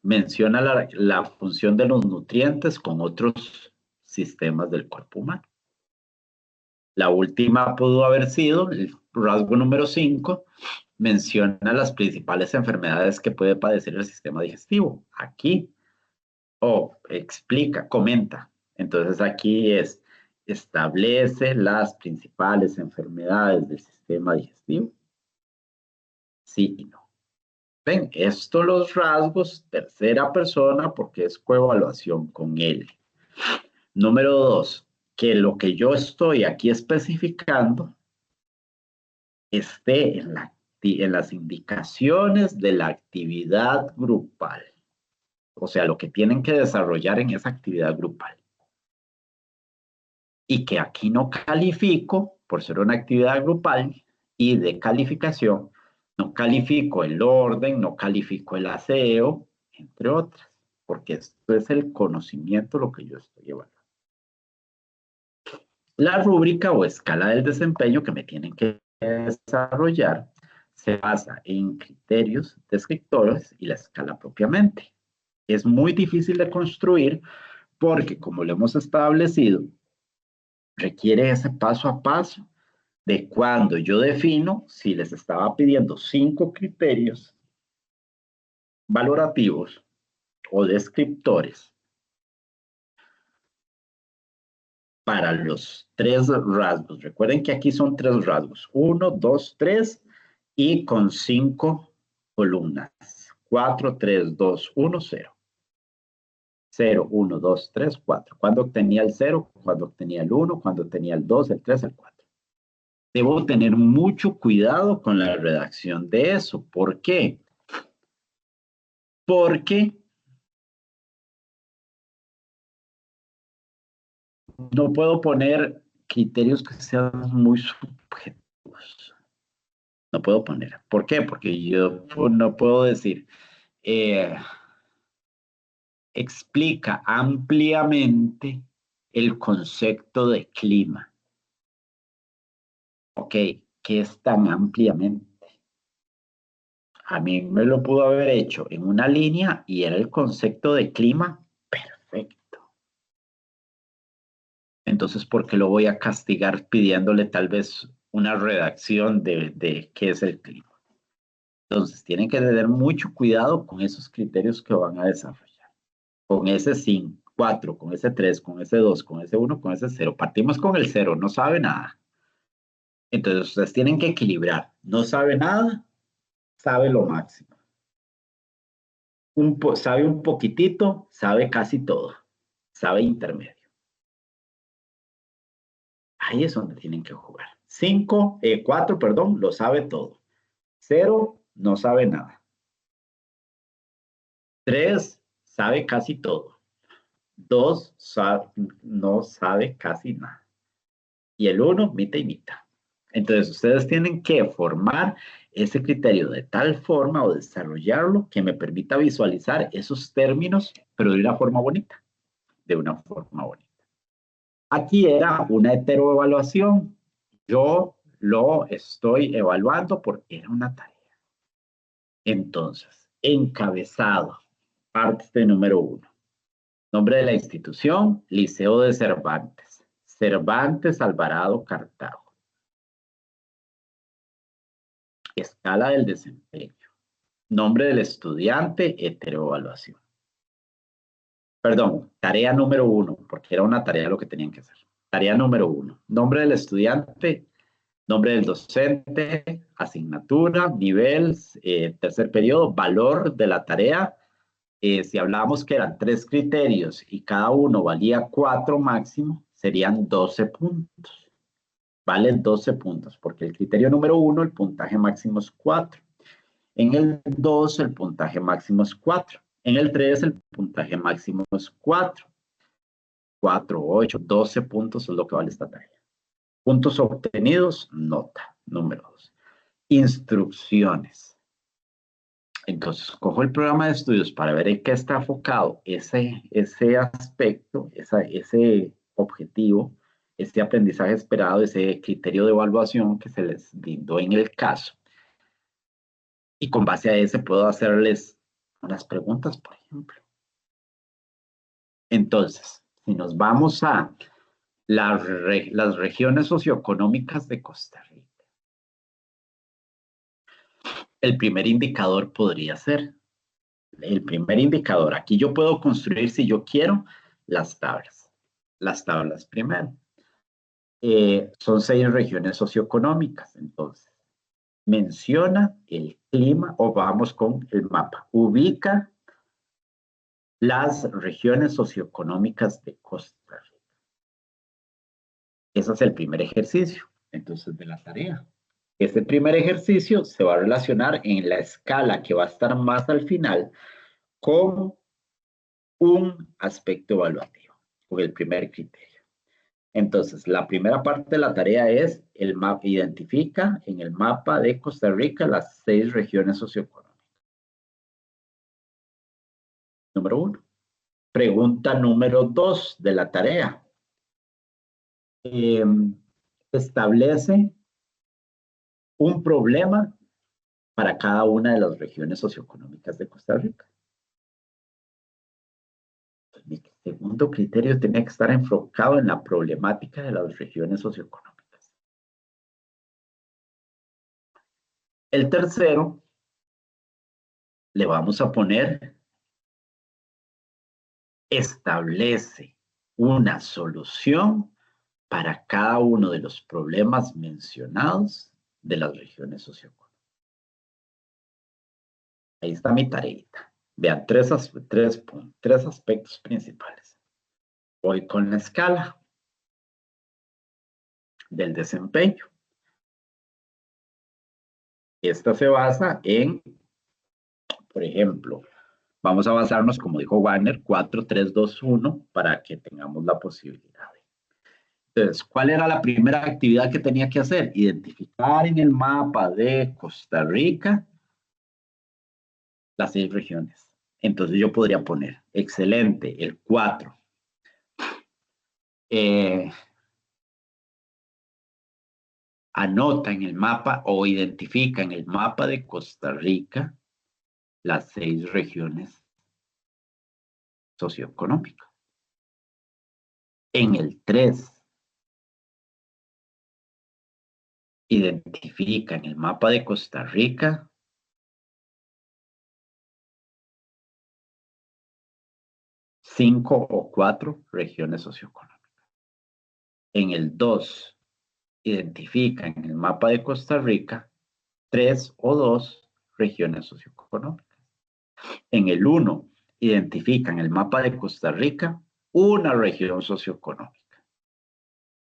menciona la función de los nutrientes con otros sistemas del cuerpo humano. La última pudo haber sido el rasgo número 5, menciona las principales enfermedades que puede padecer el sistema digestivo. Aquí, explica, comenta. Entonces aquí establece las principales enfermedades del sistema digestivo. Sí y no. Ven, esto los rasgos, tercera persona, porque es coevaluación con él. Número 2, que lo que yo estoy aquí especificando esté en las indicaciones de la actividad grupal. O sea, lo que tienen que desarrollar en esa actividad grupal. Y que aquí no califico, por ser una actividad grupal y de calificación, no califico el orden, no califico el aseo, entre otras, porque esto es el conocimiento lo que yo estoy evaluando. La rúbrica o escala del desempeño que me tienen que desarrollar se basa en criterios descriptores y la escala propiamente. Es muy difícil de construir porque, como lo hemos establecido, requiere ese paso a paso de cuando yo defino, si les estaba pidiendo 5 criterios valorativos o descriptores para los 3 rasgos. Recuerden que aquí son 3 rasgos, 1, 2, 3 y con 5 columnas, 4, 3, 2, 1, 0. 0, 1, 2, 3, 4. ¿Cuándo obtenía el 0? Cuando obtenía el 1, cuando obtenía el 2, el 3, el 4. Debo tener mucho cuidado con la redacción de eso. ¿Por qué? Porque no puedo poner criterios que sean muy subjetivos. No puedo poner. ¿Por qué? Porque yo no puedo decir, explica ampliamente el concepto de clima. Ok, ¿qué es tan ampliamente? A mí me lo pudo haber hecho en una línea y era el concepto de clima perfecto. Entonces, ¿por qué lo voy a castigar pidiéndole tal vez una redacción de qué es el clima? Entonces, tienen que tener mucho cuidado con esos criterios que van a desarrollar. Con ese 5, 4, con ese 3, con ese 2, con ese 1, con ese 0. Partimos con el 0, no sabe nada. Entonces, ustedes tienen que equilibrar. No sabe nada, sabe lo máximo. Sabe un poquitito, sabe casi todo. Sabe intermedio. Ahí es donde tienen que jugar. 4, perdón, lo sabe todo. 0, no sabe nada. 3, sabe casi todo. 2, no sabe casi nada. Y el 1, mitad y mitad. Entonces, ustedes tienen que formar ese criterio de tal forma o desarrollarlo que me permita visualizar esos términos, pero de una forma bonita. De una forma bonita. Aquí era una heteroevaluación. Yo lo estoy evaluando porque era una tarea. Entonces, encabezado, parte número 1. Nombre de la institución, Liceo de Cervantes. Cervantes Alvarado Cartago. Escala del desempeño. Nombre del estudiante, heteroevaluación. Perdón, tarea número 1, porque era una tarea lo que tenían que hacer. Tarea número 1. Nombre del estudiante, nombre del docente, asignatura, nivel, tercer periodo, valor de la tarea. Si hablábamos que eran 3 criterios y cada uno valía 4 máximo, serían 12 puntos. Vale 12 puntos, porque el criterio número 1, el puntaje máximo es 4. En el 2, el puntaje máximo es 4. En el 3, el puntaje máximo es 4. 4, 8, 12 puntos es lo que vale esta tarea. Puntos obtenidos, nota, número 2. Instrucciones. Entonces, cojo el programa de estudios para ver en qué está enfocado ese aspecto, ese objetivo, ese aprendizaje esperado, ese criterio de evaluación que se les brindó en el caso. Y con base a ese puedo hacerles unas preguntas, por ejemplo. Entonces, si nos vamos a las regiones socioeconómicas de Costa Rica, el primer indicador podría ser, el primer indicador, aquí yo puedo construir, si yo quiero, las tablas primero. Son 6 regiones socioeconómicas, entonces. Menciona el clima, o vamos con el mapa. Ubica las regiones socioeconómicas de Costa Rica. Ese es el primer ejercicio, entonces, de la tarea. Este primer ejercicio se va a relacionar en la escala que va a estar más al final con un aspecto evaluativo, con el primer criterio. Entonces, la primera parte de la tarea es el mapa, identifica en el mapa de Costa Rica las 6 regiones socioeconómicas. Número 1. Pregunta número 2 de la tarea. Establece un problema para cada una de las regiones socioeconómicas de Costa Rica. Mi segundo criterio tiene que estar enfocado en la problemática de las regiones socioeconómicas. El tercero, le vamos a poner, establece una solución para cada uno de los problemas mencionados de las regiones socioeconómicas. Ahí está mi tareita. Vean, tres aspectos principales. Voy con la escala del desempeño. Esta se basa en, por ejemplo, vamos a basarnos, como dijo Wagner, 4, 3, 2, 1, para que tengamos la posibilidad. Entonces, ¿cuál era la primera actividad que tenía que hacer? Identificar en el mapa de Costa Rica las 6 regiones. Entonces yo podría poner, excelente, el 4. Anota en el mapa o identifica en el mapa de Costa Rica las 6 regiones socioeconómicas. En el 3, identifica en el mapa de Costa Rica cinco o 4 regiones socioeconómicas. En el 2, identifica en el mapa de Costa Rica 3 o 2 regiones socioeconómicas. En el 1, identifica en el mapa de Costa Rica una región socioeconómica.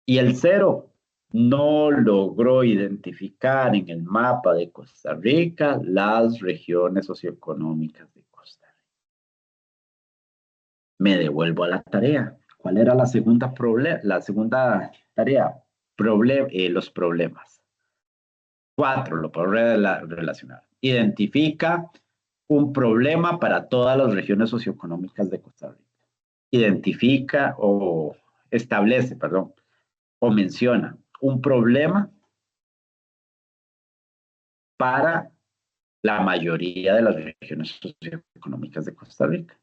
Y el 0, no logró identificar en el mapa de Costa Rica las regiones socioeconómicas de Costa Rica. Me devuelvo a la tarea. ¿Cuál era la segunda tarea? Los problemas. 4, lo puedo relacionar. Identifica un problema para todas las regiones socioeconómicas de Costa Rica. Identifica o establece, perdón, o menciona un problema para la mayoría de las regiones socioeconómicas de Costa Rica.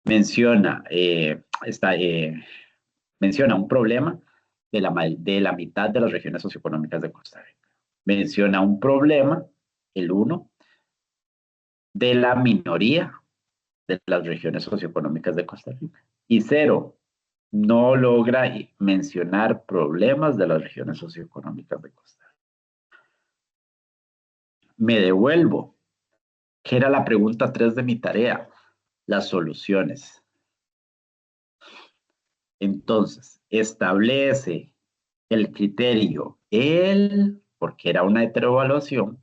Menciona, menciona un problema de la mitad de las regiones socioeconómicas de Costa Rica. Menciona un problema, el 1, de la minoría de las regiones socioeconómicas de Costa Rica. Y 0, no logra mencionar problemas de las regiones socioeconómicas de Costa Rica. Me devuelvo, que era la pregunta 3 de mi tarea, las soluciones. Entonces, establece el criterio, porque era una heteroevaluación,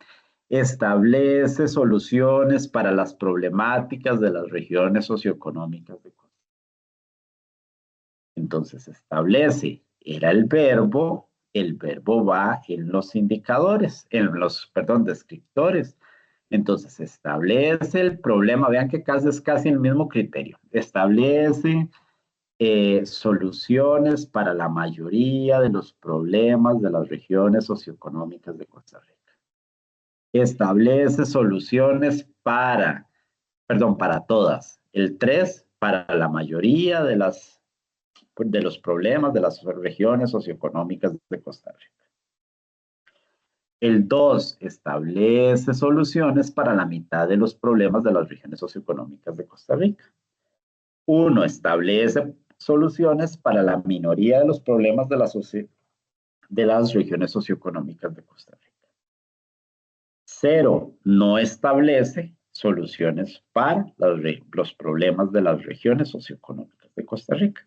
establece soluciones para las problemáticas de las regiones socioeconómicas de Costa Rica. Entonces, establece, era el verbo va en los indicadores, descriptores. Entonces, establece el problema, vean que es casi el mismo criterio. Establece soluciones para la mayoría de los problemas de las regiones socioeconómicas de Costa Rica. Establece soluciones para todas. El 3, para la mayoría de los problemas de las regiones socioeconómicas de Costa Rica. El 2, establece soluciones para la mitad de los problemas de las regiones socioeconómicas de Costa Rica. 1, establece soluciones para la minoría de los problemas de las regiones socioeconómicas de Costa Rica. 0, no establece soluciones para los problemas de las regiones socioeconómicas de Costa Rica.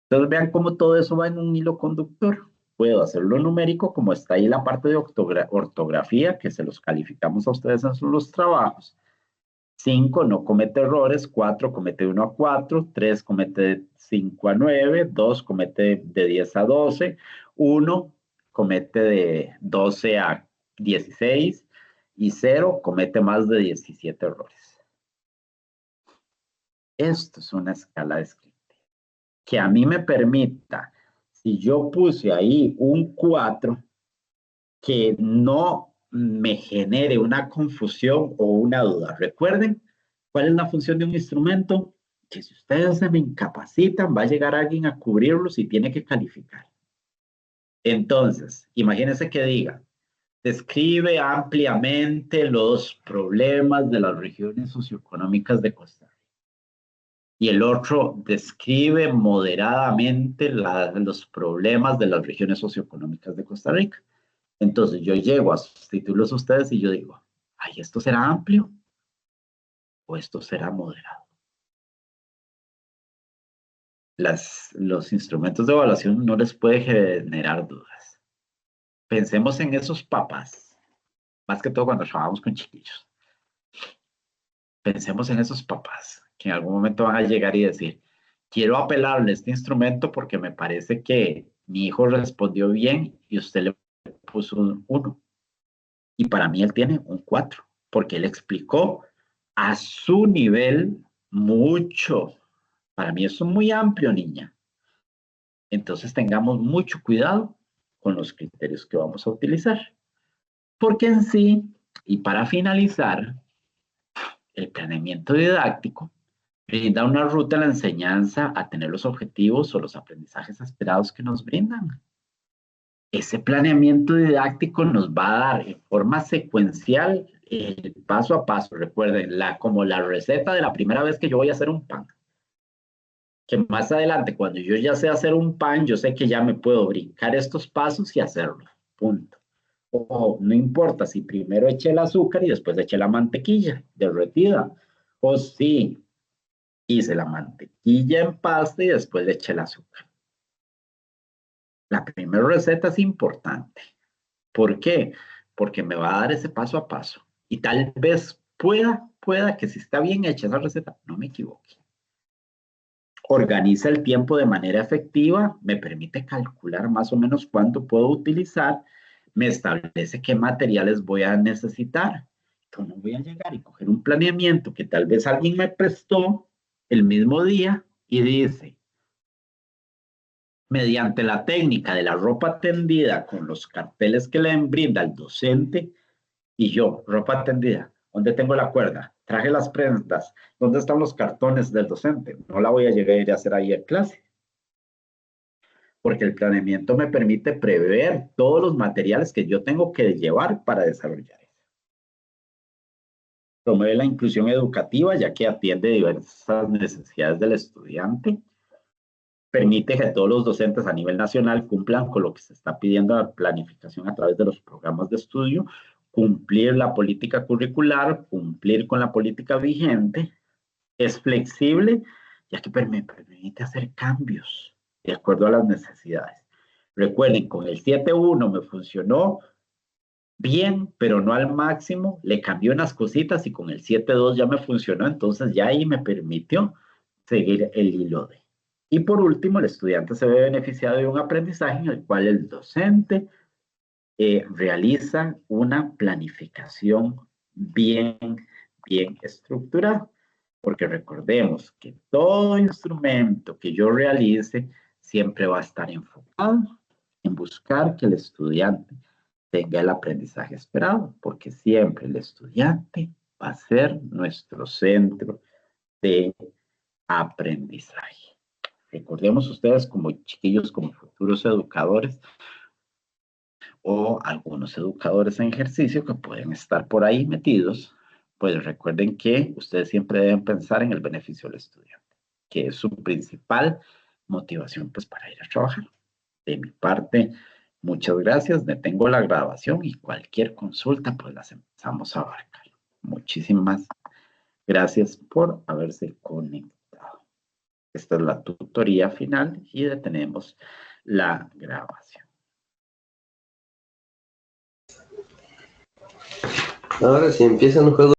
Entonces vean cómo todo eso va en un hilo conductor. Puedo hacerlo numérico, como está ahí la parte de ortografía, que se los calificamos a ustedes en los trabajos. 5, no comete errores. 4, comete 1 a 4. 3, comete de 5 a 9. 2, comete de 10 a 12. 1, comete de 12 a 16. Y 0, comete más de 17 errores. Esto es una escala descriptiva que a mí me permita, si yo puse ahí un 4, que no me genere una confusión o una duda. Recuerden, ¿cuál es la función de un instrumento? Que si ustedes se me incapacitan, va a llegar alguien a cubrirlos y tiene que calificar. Entonces, imagínense que diga, describe ampliamente los problemas de las regiones socioeconómicas de Costa Rica. Y el otro describe moderadamente los problemas de las regiones socioeconómicas de Costa Rica. Entonces yo llego a sustituirlos a ustedes y yo digo, ay, ¿esto será amplio o esto será moderado. Los instrumentos de evaluación no les puede generar dudas. Pensemos en esos papás, más que todo cuando trabajamos con chiquillos. Pensemos en esos papás que en algún momento van a llegar y decir, quiero apelarle este instrumento porque me parece que mi hijo respondió bien y usted le puso un 1. Y para mí él tiene un 4, porque él explicó a su nivel mucho. Para mí eso es muy amplio, niña. Entonces tengamos mucho cuidado con los criterios que vamos a utilizar. Porque en sí, y para finalizar, el planeamiento didáctico brinda una ruta a la enseñanza a tener los objetivos o los aprendizajes esperados que nos brindan. Ese planeamiento didáctico nos va a dar en forma secuencial el paso a paso. Recuerden, como la receta de la primera vez que yo voy a hacer un pan. Que más adelante, cuando yo ya sé hacer un pan, yo sé que ya me puedo brincar estos pasos y hacerlo. Punto. O no importa si primero eché el azúcar y después eché la mantequilla derretida. O si hice la mantequilla en pasta y después le eché el azúcar. La primera receta es importante. ¿Por qué? Porque me va a dar ese paso a paso. Y tal vez pueda que si está bien hecha esa receta, no me equivoque. Organiza el tiempo de manera efectiva, me permite calcular más o menos cuánto puedo utilizar, me establece qué materiales voy a necesitar. Yo no voy a llegar y coger un planeamiento que tal vez alguien me prestó el mismo día y dice, mediante la técnica de la ropa tendida con los carteles que le brinda el docente, y yo, ropa tendida, ¿dónde tengo la cuerda? Traje las prendas, ¿dónde están los cartones del docente? No la voy a llegar a ir a hacer ahí en clase. Porque el planeamiento me permite prever todos los materiales que yo tengo que llevar para desarrollar eso. Promueve la inclusión educativa, ya que atiende diversas necesidades del estudiante. Permite que todos los docentes a nivel nacional cumplan con lo que se está pidiendo a planificación a través de los programas de estudio, cumplir la política curricular, cumplir con la política vigente. Es flexible, ya que me permite hacer cambios de acuerdo a las necesidades. Recuerden, con el 7.1 me funcionó bien, pero no al máximo. Le cambié unas cositas y con el 7.2 ya me funcionó. Entonces ya ahí me permitió seguir el hilo de. Y por último, el estudiante se ve beneficiado de un aprendizaje en el cual el docente realiza una planificación bien estructurada. Porque recordemos que todo instrumento que yo realice siempre va a estar enfocado en buscar que el estudiante tenga el aprendizaje esperado, porque siempre el estudiante va a ser nuestro centro de aprendizaje. Recordemos ustedes como chiquillos, como futuros educadores o algunos educadores en ejercicio que pueden estar por ahí metidos, pues recuerden que ustedes siempre deben pensar en el beneficio del estudiante, que es su principal motivación pues para ir a trabajar. De mi parte, muchas gracias, detengo la grabación y cualquier consulta pues las empezamos a abarcar. Muchísimas gracias por haberse conectado. Esta es la tutoría final y detenemos la grabación.
Ahora si empiezan un juego